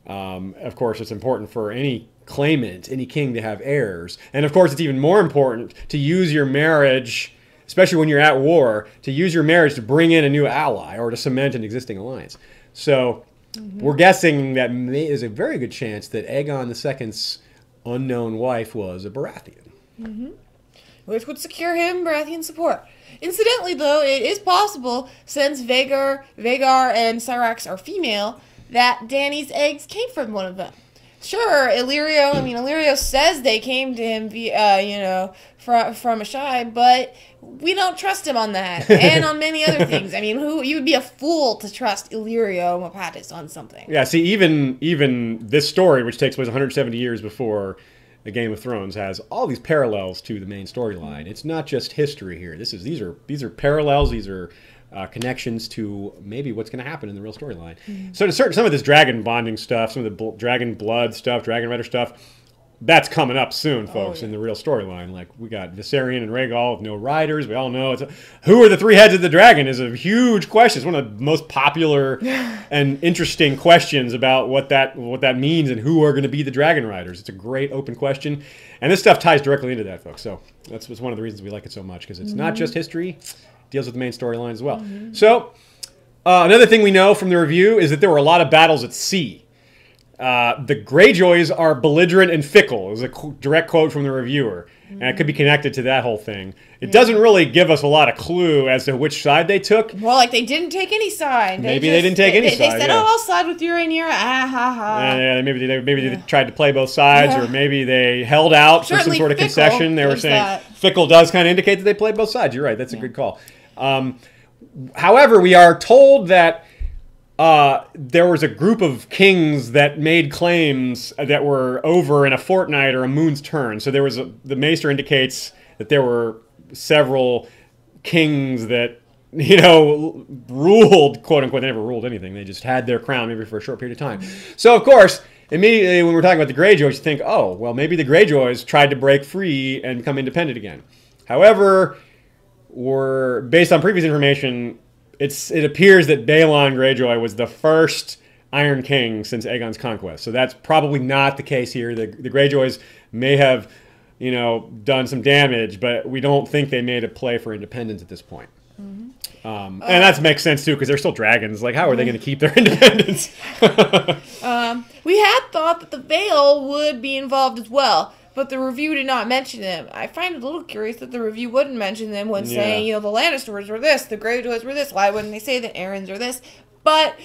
Of course, it's important for any claimant, any king, to have heirs. And of course, it's even more important to use your marriage, especially when you're at war, to use your marriage to bring in a new ally or to cement an existing alliance. So we're guessing that there's a very good chance that Aegon II's unknown wife was a Baratheon. Which would secure him Baratheon support. Incidentally, though, it is possible, since Vhagar and Syrax are female, that Dany's eggs came from one of them. Sure, Illyrio says they came to him via, from Ashai, but we don't trust him on that, and on many other things. I mean, you would be a fool to trust Illyrio Mopatis on something. Yeah, see, even this story, which takes place 170 years before the Game of Thrones, has all these parallels to the main storyline. It's not just history here. These are parallels. These are connections to maybe what's going to happen in the real storyline. So to some of this dragon bonding stuff, some of the dragon blood stuff, dragon rider stuff, that's coming up soon, folks, in the real storyline. Like, we got Viserion and Rhaegal with no riders. We all know who are the three heads of the dragon is a huge question. It's one of the most popular and interesting questions about what that means and who are going to be the dragon riders. It's a great open question, and this stuff ties directly into that, folks. So that's one of the reasons we like it so much, because it's not just history; it deals with the main storyline as well. So another thing we know from the review is that there were a lot of battles at sea. The Greyjoys are belligerent and fickle, is a direct quote from the reviewer. And it could be connected to that whole thing. It doesn't really give us a lot of clue as to which side they took. Well, like, they didn't take any side. They didn't take any side. They said, I'll side with you, Rhaenyra. Ah, ha, ha. Maybe they tried to play both sides, or maybe they held out for some sort of concession. They were saying fickle does kind of indicate that they played both sides. You're right. That's a good call. However, we are told that there was a group of kings that made claims that were over in a fortnight or a moon's turn. So the Maester indicates that there were several kings that, ruled, quote unquote. They never ruled anything. They just had their crown maybe for a short period of time. So, of course, immediately when we're talking about the Greyjoys, you think, oh, well, maybe the Greyjoys tried to break free and become independent again. However, based on previous information, it appears that Balon Greyjoy was the first Iron King since Aegon's conquest. So that's probably not the case here. The Greyjoys may have, done some damage, but we don't think they made a play for independence at this point. And that makes sense too, because they're still dragons. Like, how are they going to keep their independence? We had thought that the Vale would be involved as well, but the review did not mention them. I find it a little curious that the review wouldn't mention them when saying, you know, the Lannisters were this, the Greyjoys were this. Why wouldn't they say the Aarons are this? But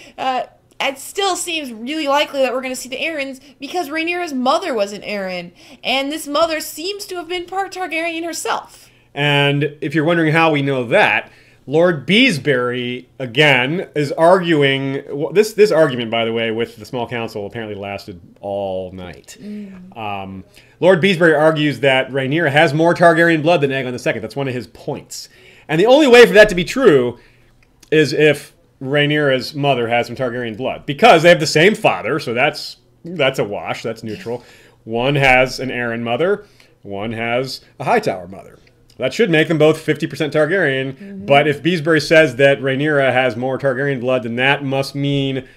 it still seems really likely that we're going to see the Aarons because Rhaenyra's mother was an Aeron, and this mother seems to have been part Targaryen herself. And if you're wondering how we know that, Lord Beesbury, again, is arguing... This argument, by the way, with the small council apparently lasted all night. Lord Beesbury argues that Rhaenyra has more Targaryen blood than Aegon II. That's one of his points. And the only way for that to be true is if Rhaenyra's mother has some Targaryen blood. Because they have the same father, so that's a wash. That's neutral. One has an Aeron mother. One has a Hightower mother. That should make them both 50% Targaryen, but if Beesbury says that Rhaenyra has more Targaryen blood, then that must mean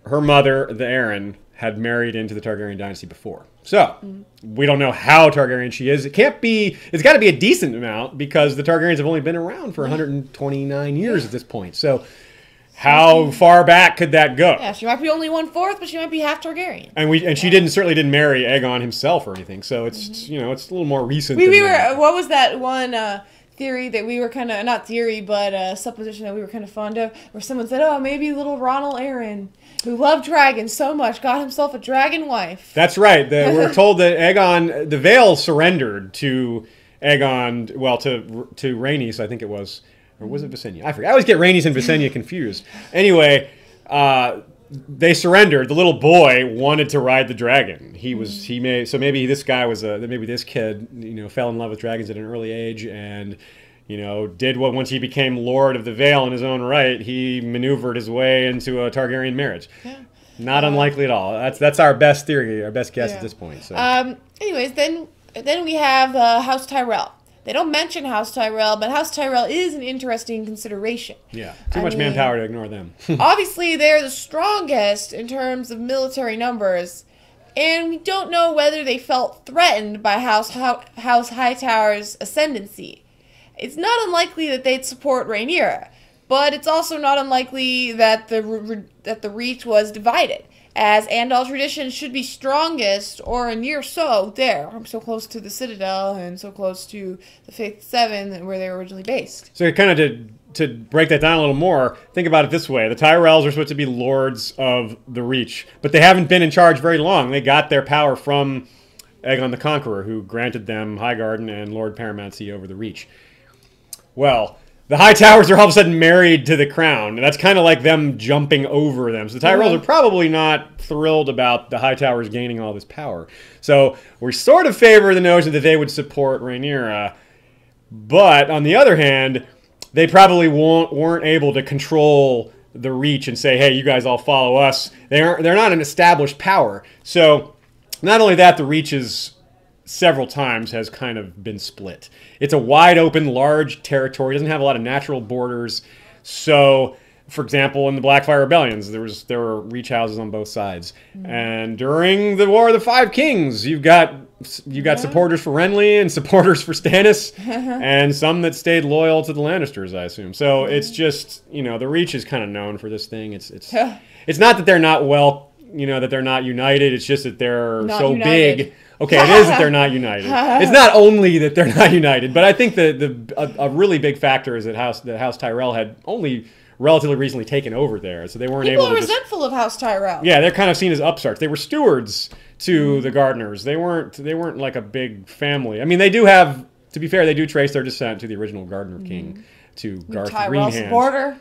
her mother, the Aeron, had married into the Targaryen dynasty before. So, we don't know how Targaryen she is. It's got to be a decent amount, because the Targaryens have only been around for 129 years at this point. So, how far back could that go? Yeah, she might be only 1/4, but she might be half Targaryen. And she certainly didn't marry Aegon himself or anything. So it's it's a little more recent. What was that one theory that we were kind of, not theory, but supposition that we were kind of fond of, where someone said, oh, maybe little Ronald Aeron, who loved dragons so much, got himself a dragon wife. That's right. We're told that Aegon, the Vale surrendered to Aegon, well, to Rhaenys, I think it was. Or was it Visenya? I forget. I always get Rhaenys and Visenya confused. Anyway, they surrendered. The little boy wanted to ride the dragon. So maybe this guy maybe this kid, fell in love with dragons at an early age, and did what, once he became Lord of the Vale in his own right, he maneuvered his way into a Targaryen marriage. Yeah. Not unlikely at all. That's our best theory, our best guess at this point. So. Anyways, then we have House Tyrell. They don't mention House Tyrell, but House Tyrell is an interesting consideration. Yeah, too much manpower to ignore them. Obviously, they're the strongest in terms of military numbers, and we don't know whether they felt threatened by House Hightower's ascendancy. It's not unlikely that they'd support Rhaenyra, but it's also not unlikely that the Reach was divided, as Andal tradition should be strongest, or near so, there. I'm so close to the Citadel and so close to the Faith Seven where they were originally based. So kind of to break that down a little more, think about it this way. The Tyrells are supposed to be lords of the Reach, but they haven't been in charge very long. They got their power from Aegon the Conqueror, who granted them Highgarden and Lord Paramountcy over the Reach. Well, the Hightowers are all of a sudden married to the crown, and that's kind of like them jumping over them. So the Tyrells are probably not thrilled about the Hightowers gaining all this power. So we sort of favor the notion that they would support Rhaenyra, but on the other hand, they probably weren't able to control the Reach and say, hey, you guys all follow us. They're not an established power. So not only that, the Reach is several times has kind of been split. It's a wide open, large territory. It doesn't have a lot of natural borders. So, for example, in the Blackfire Rebellions, there were Reach houses on both sides. And during the War of the Five Kings, you've got supporters for Renly and supporters for Stannis, and some that stayed loyal to the Lannisters, I assume. So it's just, the Reach is kind of known for this thing. It's not that they're not that they're not united. It's just that they're not so united. Big. Okay, it is that they're not united. It's not only that they're not united, but I think a really big factor is that House Tyrell had only relatively recently taken over there, so they weren't able to. People are resentful of House Tyrell. Yeah, they're kind of seen as upstarts. They were stewards to the Gardeners. They weren't like a big family. I mean, they do have, to be fair, they do trace their descent to the original Gardener king, to Garth Tyrell Greenhands. Supporter.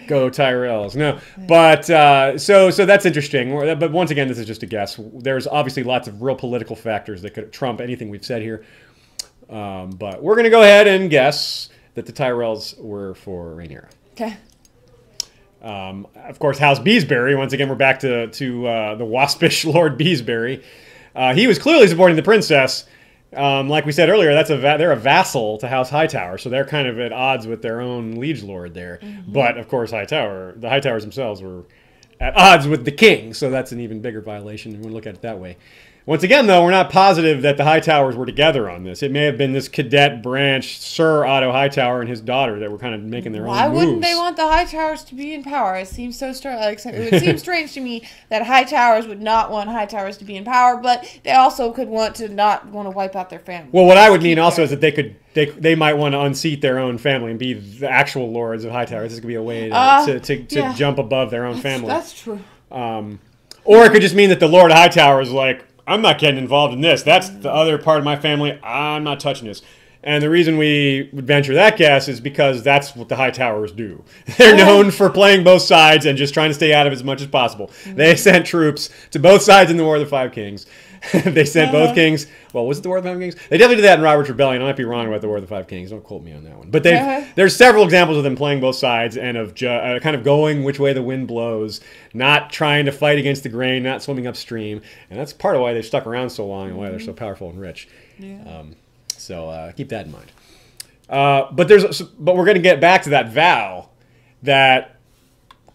Go Tyrells. No, but so that's interesting. But once again, this is just a guess. There's obviously lots of real political factors that could trump anything we've said here. But we're going to go ahead and guess that the Tyrells were for Rhaenyra. Okay. Of course, House Beesbury. Once again, we're back to the waspish Lord Beesbury. He was clearly supporting the princess. Like we said earlier, they're a vassal to House Hightower, so they're kind of at odds with their own liege lord there. But of course, the Hightowers themselves were at odds with the king, so that's an even bigger violation when we look at it that way. Once again, though, we're not positive that the Hightowers were together on this. It may have been this cadet branch, Sir Otto Hightower and his daughter, that were kind of making their own moves. Why wouldn't they want the Hightowers to be in power? It seems so strange. It would seem strange to me that Hightowers would not want Hightowers to be in power, but they also could want to not want to wipe out their family. Well, what I would mean also is that they might want to unseat their own family and be the actual lords of Hightowers. This could be a way to jump above their own family. That's true. Or it could just mean that the Lord of Hightower is like, I'm not getting involved in this. That's the other part of my family. I'm not touching this. And the reason we would venture that guess is because that's what the Hightowers do. They're known for playing both sides and just trying to stay out of it as much as possible. They sent troops to both sides in the War of the Five Kings. They sent both kings. Well, was it the War of the Five Kings? They definitely did that in Robert's Rebellion. I might be wrong about the War of the Five Kings. Don't quote me on that one. But there's several examples of them playing both sides and of kind of going which way the wind blows, not trying to fight against the grain, not swimming upstream. And that's part of why they've stuck around so long and why they're so powerful and rich. Yeah. So keep that in mind. But we're going to get back to that vow that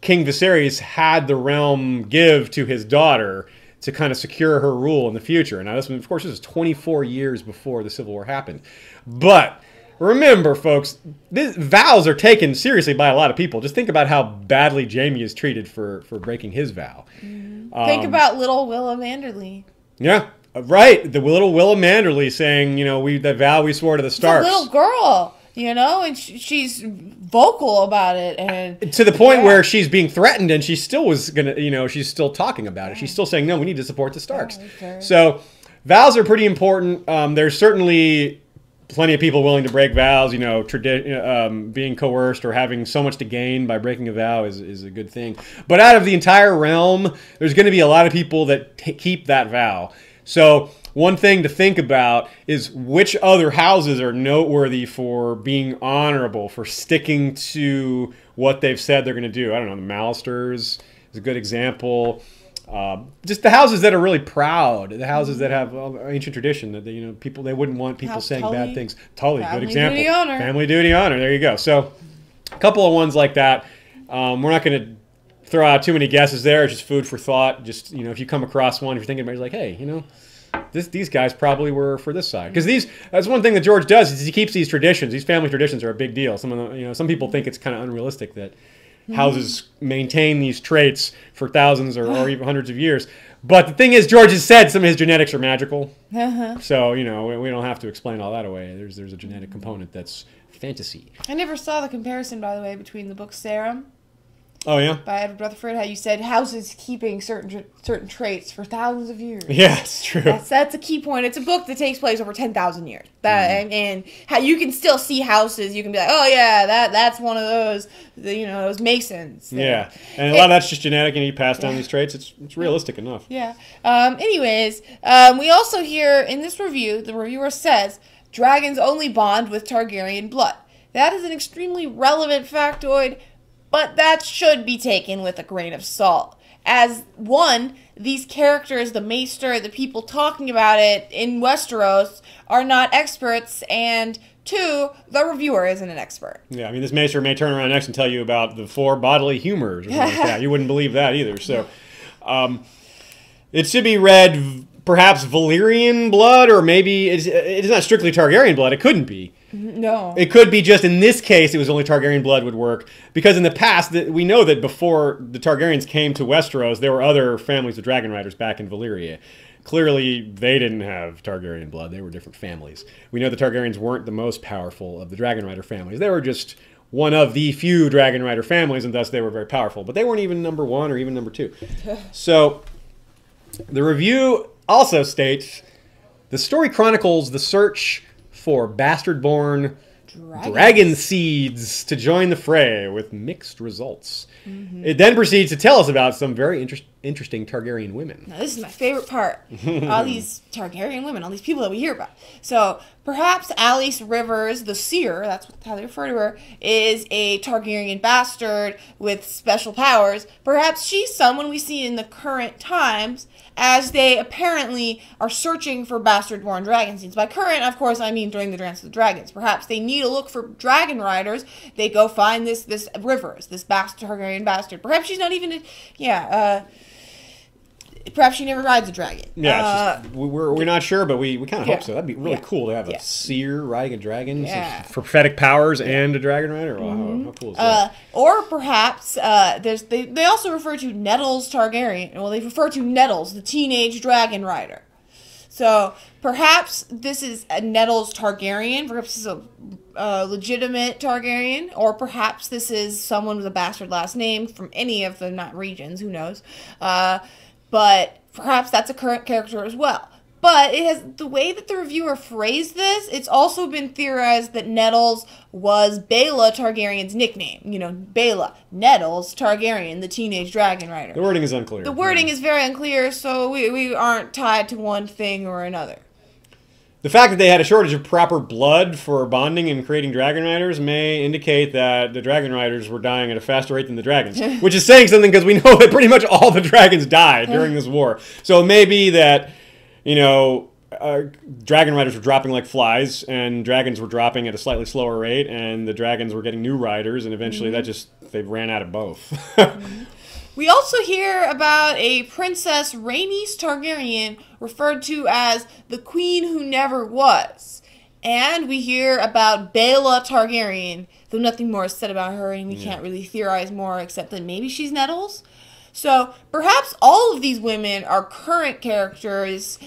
King Viserys had the realm give to his daughter to kind of secure her rule in the future. Now, this is 24 years before the Civil War happened. But remember, folks, these vows are taken seriously by a lot of people. Just think about how badly Jaime is treated for breaking his vow. Think about little Willa Manderly. Yeah, right. The little Willa Manderly saying, the vow we swore to the Starks. It's a little girl. And she's vocal about it, and to the point where she's being threatened, and she still was gonna, she's still talking about it. She's still saying, no, we need to support the Starks. So vows are pretty important. There's certainly plenty of people willing to break vows. Being coerced or having so much to gain by breaking a vow is a good thing. But out of the entire realm, there's going to be a lot of people that keep that vow. So one thing to think about is which other houses are noteworthy for being honorable, for sticking to what they've said they're going to do. I don't know, the Mallisters is a good example. Just the houses that are really proud, the houses that have ancient tradition, that they wouldn't want people saying bad things. Tully, good example. Duty, honor. Family duty, honor. There you go. So a couple of ones like that. We're not going to throw out too many guesses there. It's just food for thought. Just if you come across one, if you're thinking about it, you're like, hey, these guys probably were for this side, because that's one thing that George does is he keeps these traditions. These family traditions are a big deal. Some of them, some people think it's kind of unrealistic that houses maintain these traits for thousands or even hundreds of years. But the thing is, George has said some of his genetics are magical. So we don't have to explain all that away. There's a genetic component that's fantasy. I never saw the comparison, by the way, between the book Sarum. Oh, yeah? By Edward Rutherford, how you said houses keeping certain traits for thousands of years. Yeah, it's true. That's a key point. It's a book that takes place over 10,000 years. And how you can still see houses. You can be like, oh, yeah, that's one of those, those masons. Yeah, and a lot of that's just genetic, and he passed down these traits. It's realistic enough. Yeah. Anyways, we also hear in this review, the reviewer says, dragons only bond with Targaryen blood. That is an extremely relevant factoid, but that should be taken with a grain of salt. As one, these characters, the maester, the people talking about it in Westeros, are not experts, and two, the reviewer isn't an expert. Yeah, this maester may turn around next and tell you about the 4 bodily humors or something like that. You wouldn't believe that either. So, it should be read perhaps Valyrian blood, or maybe it's not strictly Targaryen blood. It couldn't be. No. It could be just in this case it was only Targaryen blood would work, because in the past we know that before the Targaryens came to Westeros there were other families of dragon riders back in Valyria. Clearly they didn't have Targaryen blood. They were different families. We know the Targaryens weren't the most powerful of the dragon rider families. They were just one of the few dragon rider families, and thus they were very powerful. But they weren't even number 1 or even number 2. So the review also states, the story chronicles the search for bastard-born dragon seeds to join the fray with mixed results. It then proceeds to tell us about some very interesting Targaryen women. Now, this is my favorite part. All these Targaryen women, all these people that we hear about. So, perhaps Alice Rivers, the seer, that's how they refer to her, is a Targaryen bastard with special powers. Perhaps she's someone we see in the current times, as they apparently are searching for bastard-born dragon seeds. By current, of course, I mean during the Dance of the Dragons. Perhaps they need to look for dragon riders. They go find this Rivers, this Targaryen bastard. Perhaps she's not even Perhaps she never rides a dragon. Yeah, it's just, we're not sure, but we kind of hope so. That'd be really cool to have a seer riding a dragon for prophetic powers and a dragon rider. Wow, how cool is that? Or perhaps they also refer to Nettles Targaryen. Well, they refer to Nettles, the teenage dragon rider. So perhaps this is a Nettles Targaryen. Perhaps this is a legitimate Targaryen, or perhaps this is someone with a bastard last name from any of the regions. Who knows? But perhaps that's a current character as well. But it has the way that the reviewer phrased this. It's also been theorized that Nettles was Baela Targaryen's nickname. You know, Baela, Nettles Targaryen, the teenage dragon rider. The wording is unclear. The wording is very unclear, so we aren't tied to one thing or another. The fact that they had a shortage of proper blood for bonding and creating dragon riders may indicate that the dragon riders were dying at a faster rate than the dragons, which is saying something because we know that pretty much all the dragons died during this war. So it may be that, you know, dragon riders were dropping like flies and dragons were dropping at a slightly slower rate, and the dragons were getting new riders, and eventually they ran out of both. We also hear about a Princess Rhaenys Targaryen referred to as the Queen Who Never Was. And we hear about Baela Targaryen, though nothing more is said about her, and we can't really theorize more except that maybe she's Nettles. So perhaps all of these women are current characters,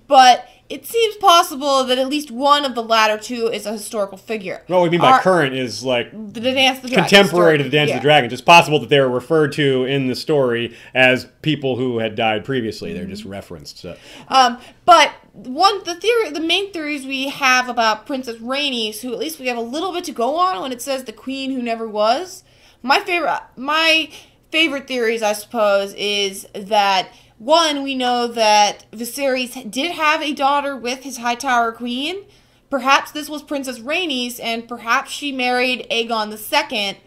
but it seems possible that at least one of the latter two is a historical figure. What we mean by current is like the Dance of the Dragon. Contemporary to the Dance of the Dragon. It's possible that they're referred to in the story as people who had died previously. They're just referenced. So. But the main theories we have about Princess Rhaenys, who at least we have a little bit to go on when it says the Queen Who Never Was. My favorite theories, I suppose, is that one, we know that Viserys did have a daughter with his Hightower Queen. Perhaps this was Princess Rhaenys, and perhaps she married Aegon II,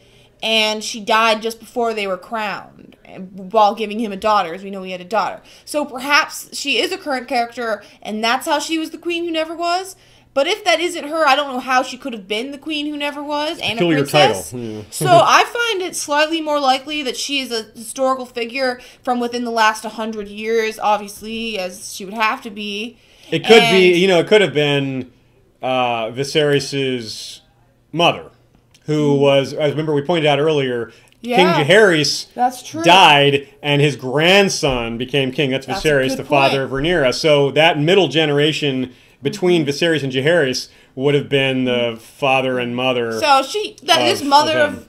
and she died just before they were crowned, while giving him a daughter, as we know he had a daughter. So perhaps she is a current character, and that's how she was the Queen Who Never Was. But if that isn't her, I don't know how she could have been the Queen Who Never Was and a princess. Title. So I find it slightly more likely that she is a historical figure from within the last 100 years, obviously, as she would have to be. It could be, you know, it could have been Viserys' mother, who was, I remember we pointed out earlier, King Jaehaerys died, and his grandson became king. That's Viserys, the father of Rhaenyra. So that middle generation between Viserys and Jaehaerys would have been the father and mother. So this mother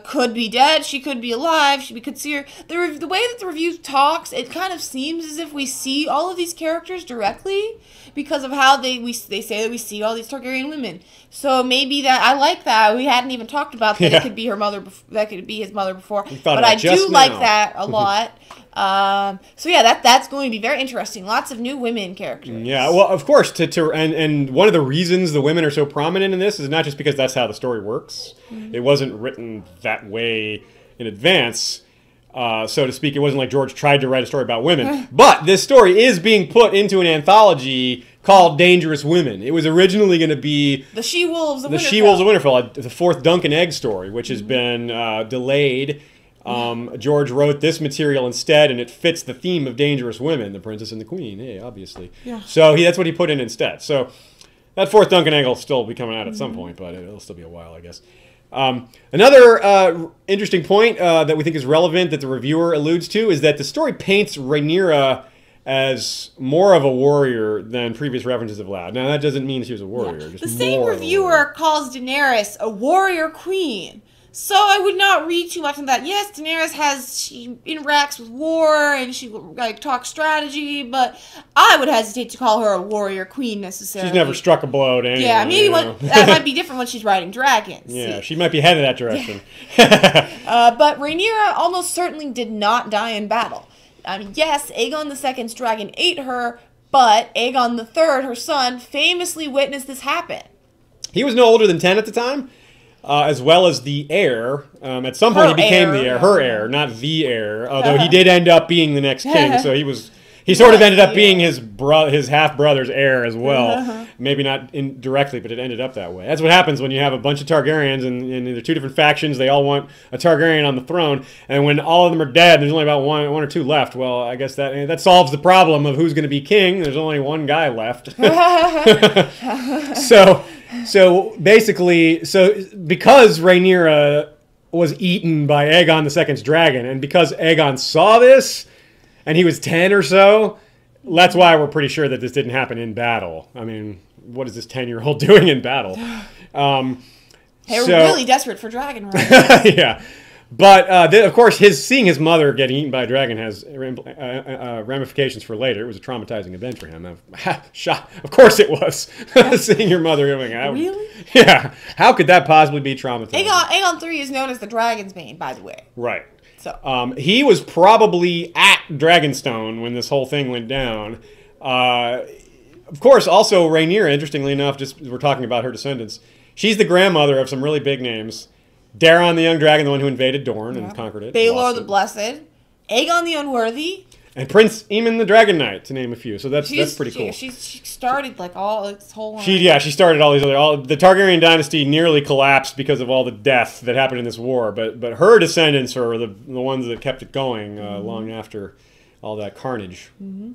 could be dead. She could be alive. We could see her. The way that the review talks, it kind of seems as if we see all of these characters directly because of how they say that we see all these Targaryen women. So maybe that I like that. We hadn't even talked about that. It could be her mother. That could be his mother before. But I do like that a lot. So yeah, that's going to be very interesting. Lots of new women characters. Yeah, well, of course, and one of the reasons the women are so prominent in this is not just because that's how the story works. It wasn't written that way in advance, so to speak. It wasn't like George tried to write a story about women. But this story is being put into an anthology called Dangerous Women. It was originally going to be The She-Wolves of Winterfell. The She-Wolves of Winterfell, the fourth Dunk and Egg story, which has been delayed. George wrote this material instead, and it fits the theme of Dangerous Women, the Princess and the Queen, obviously. Yeah. So that's what he put in instead. So that fourth Duncan Egg will still be coming out at some point, but it'll still be a while, I guess. Another interesting point that we think is relevant that the reviewer alludes to is that the story paints Rhaenyra as more of a warrior than previous references have allowed. Now, that doesn't mean she was a warrior. The same reviewer calls Daenerys a warrior queen. So I would not read too much into that. Yes, Daenerys she interacts with war and she talks strategy, but I would hesitate to call her a warrior queen necessarily. She's never struck a blow to anyone. Yeah, maybe that might be different when she's riding dragons. Yeah, she might be headed that direction. But Rhaenyra almost certainly did not die in battle. I mean, yes, Aegon II's dragon ate her, but Aegon III, her son, famously witnessed this happen. He was no older than 10 at the time. As well as the heir. At some point, he became the heir. Her heir, not the heir. Although he did end up being the next king, so he sort of ended up being his half brother's heir as well. Maybe not indirectly, but it ended up that way. That's what happens when you have a bunch of Targaryens and they're two different factions. They all want a Targaryen on the throne, and when all of them are dead, there's only about one or two left. Well, I guess that solves the problem of who's going to be king. There's only one guy left. So basically, because Rhaenyra was eaten by Aegon II's dragon, and because Aegon saw this, and he was 10 or so, that's why we're pretty sure that this didn't happen in battle. I mean, what is this 10-year-old doing in battle? They were really desperate for dragon rights. Yeah. But, of course, seeing his mother getting eaten by a dragon has ramifications for later. It was a traumatizing event for him. Of course it was. Seeing your mother going out. Really? Yeah. How could that possibly be traumatizing? Aegon III is known as the Dragon's Bane, by the way. Right. So he was probably at Dragonstone when this whole thing went down. Of course, also Rhaenyra, interestingly enough, just we're talking about her descendants, she's the grandmother of some really big names. Daeron the Young Dragon, the one who invaded Dorne and conquered it. Baelor the Blessed. Aegon the Unworthy. And Prince Aemon the Dragon Knight, to name a few. So that's pretty cool. She started like all this whole line. She started all these the Targaryen dynasty nearly collapsed because of all the death that happened in this war, but her descendants are the ones that kept it going long after all that carnage. Mm-hmm.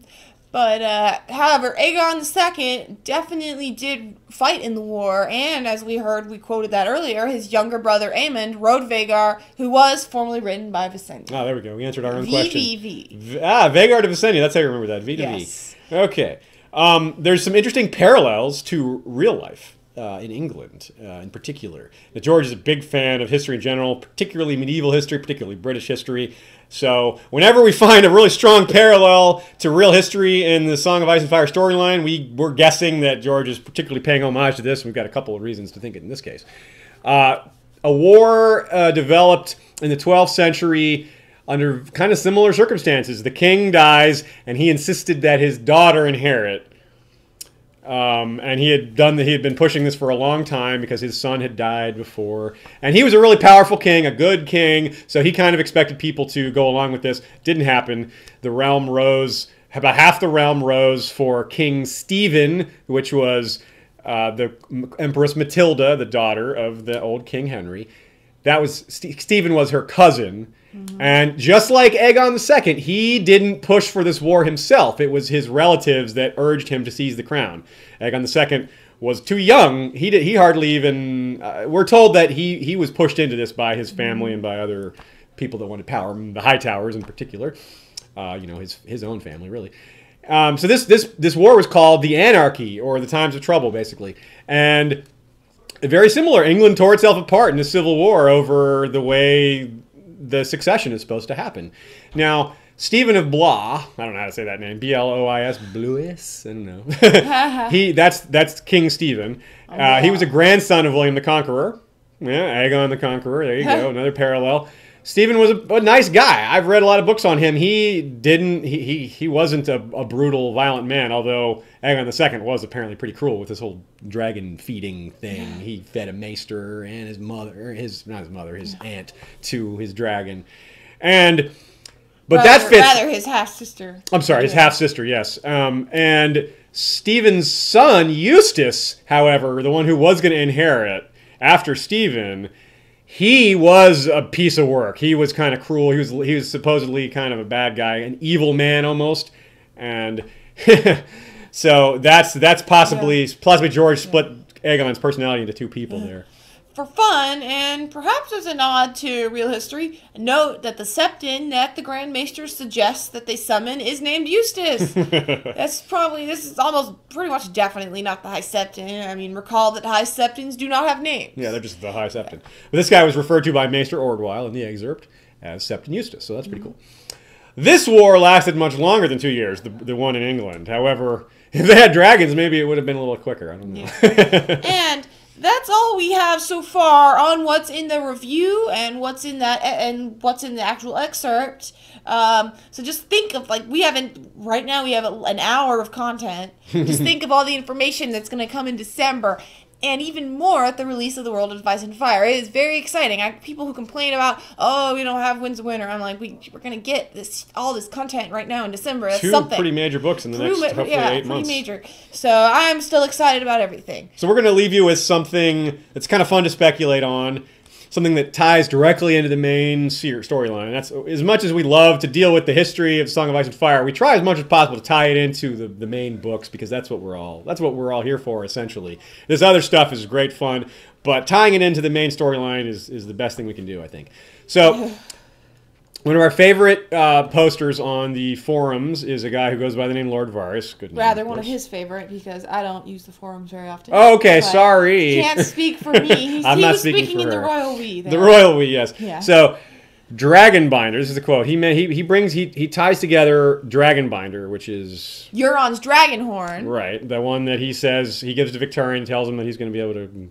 But, however, Aegon II definitely did fight in the war, and as we heard, we quoted that earlier, his younger brother Aemond rode Vhagar, who was formerly ridden by Visenya. Oh, there we go. We answered our own question. VVV. Vhagar to Visenya. That's how you remember that. V to yes. V. Okay. There's some interesting parallels to real life. In England, in particular. Now, George is a big fan of history in general, particularly medieval history, particularly British history. So whenever we find a really strong parallel to real history in the Song of Ice and Fire storyline, we're guessing that George is particularly paying homage to this. We've got a couple of reasons to think it in this case. A war developed in the 12th century under kind of similar circumstances. The king dies, and he insisted that his daughter inherit. And he had been pushing this for a long time because his son had died before. And he was a really powerful king, a good king, so he kind of expected people to go along with this. Didn't happen. The realm rose, about half the realm rose for King Stephen, which was the Empress Matilda, the daughter of the old King Henry. Stephen was her cousin. Mm-hmm. And just like Aegon II, he didn't push for this war himself. It was his relatives that urged him to seize the crown. Aegon II was too young. He hardly even... we're told that he was pushed into this by his family and by other people that wanted power, the Hightowers in particular. His own family, really. So this war was called the Anarchy, or the Times of Trouble, basically. And very similar. England tore itself apart in the Civil War over the way the succession is supposed to happen. Now, Stephen of Blois, I don't know how to say that name, B-L-O-I-S, Blois, I don't know. That's King Stephen. He was a grandson of William the Conqueror. Yeah, Aegon the Conqueror, there you go, another parallel. Stephen was a nice guy. I've read a lot of books on him. He wasn't a brutal, violent man, although Aegon II was apparently pretty cruel with this whole dragon feeding thing. He fed a maester and his aunt to his dragon. But that fits... Rather, his half-sister. I'm sorry, his half-sister, yes. And Stephen's son, Eustace, however, the one who was going to inherit after Stephen... He was a piece of work. He was kind of cruel. He was supposedly kind of a bad guy, an evil man almost, and so that's possibly George split Aegon's personality into two people there. For fun, and perhaps as a nod to real history, note that the septon that the Grand Maester suggests that they summon is named Eustace. This is almost pretty much definitely not the High Septon. I mean, recall that High Septons do not have names. Yeah, they're just the High Septon. But this guy was referred to by Maester Ordwile in the excerpt as Septon Eustace, so that's pretty cool. This war lasted much longer than 2 years, the one in England. However, if they had dragons, maybe it would have been a little quicker. I don't know. Yeah. And that's all we have so far on what's in the review and what's in the actual excerpt. So just think of, right now we have an hour of content. Just think of all the information that's going to come in December. and even more at the release of the World of Ice and Fire. It is very exciting. People who complain about, oh, we don't have Winds of Winter, I'm like, we're going to get all this content right now in December. That's Two something. pretty major books in the next, hopefully, 8 months. Pretty major. So I'm still excited about everything. So we're going to leave you with something that's kind of fun to speculate on. Something that ties directly into the main storyline. And that's, as much as we love to deal with the history of Song of Ice and Fire, we try as much as possible to tie it into the main books, because that's what we're all here for, essentially. This other stuff is great fun, but tying it into the main storyline is the best thing we can do, I think. So one of our favorite posters on the forums is a guy who goes by the name Lord Varys. Good name, rather one of his favorite, because I don't use the forums very often. Oh, okay, sorry. Can't speak for me. He was speaking in the royal we there. The royal we, yes. Yeah. So Dragonbinder, this is a quote. He ties together Dragonbinder, which is Euron's dragon horn. Right, the one that he says he gives to Victarion, tells him that he's going to be able to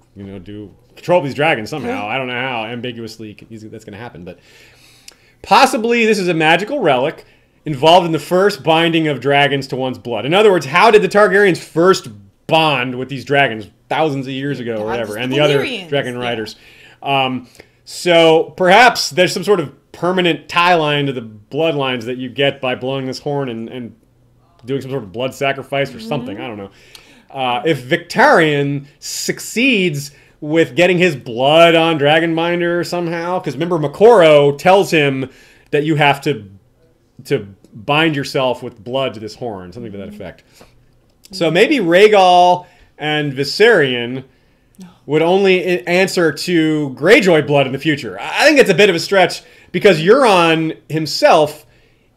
control these dragons somehow. I don't know how ambiguously that's going to happen, but possibly this is a magical relic involved in the first binding of dragons to one's blood. In other words, how did the Targaryens first bond with these dragons thousands of years ago or whatever, and the other dragon riders? So perhaps there's some sort of permanent tie line to the bloodlines that you get by blowing this horn and doing some sort of blood sacrifice or something. I don't know. If Victarion succeeds with getting his blood on Dragonbinder somehow, because remember, Makoro tells him that you have to bind yourself with blood to this horn, something to that effect. So maybe Rhaegal and Viserion would only answer to Greyjoy blood in the future. I think it's a bit of a stretch, because Euron himself,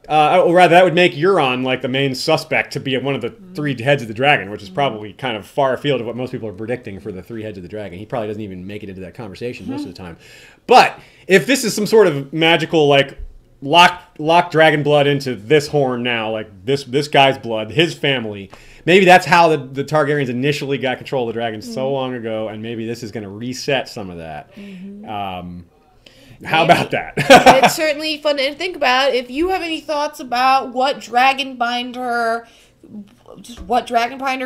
or rather, that would make Euron like the main suspect to be one of the three heads of the dragon, which is probably kind of far afield of what most people are predicting for the three heads of the dragon. He probably doesn't even make it into that conversation most of the time. But if this is some sort of magical, like, lock dragon blood into this horn now, like this guy's blood, his family, maybe that's how the Targaryens initially got control of the dragons so long ago, and maybe this is going to reset some of that. How about that? It's certainly fun to think about. If you have any thoughts about what Dragonbinder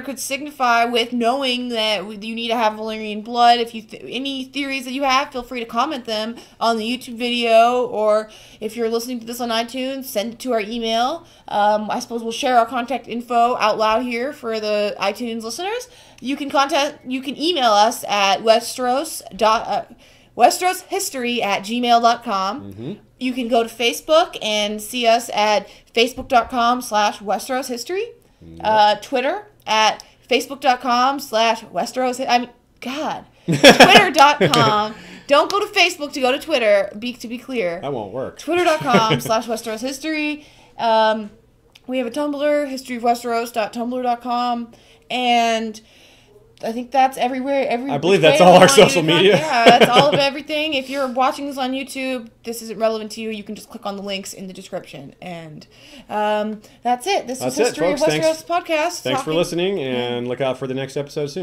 could signify with knowing that you need to have Valyrian blood, if you any theories that you have, feel free to comment them on the YouTube video, or if you're listening to this on iTunes, send it to our email. I suppose we'll share our contact info out loud here for the iTunes listeners. You can email us at westeroshistory@gmail.com. You can go to Facebook and see us at facebook.com/westeroshistory. Twitter at facebook.com/Westeros. Twitter.com. Don't go to Facebook to go to Twitter, to be clear. That won't work. Twitter.com/Westeros History. We have a Tumblr, historyofwesteros.tumblr.com. And I think that's everywhere. I believe that's all our social media. Yeah, that's all of everything. If you're watching this on YouTube, this isn't relevant to you. You can just click on the links in the description. And that's it. This is History of Westeros podcast. Thanks for listening, and look out for the next episode soon.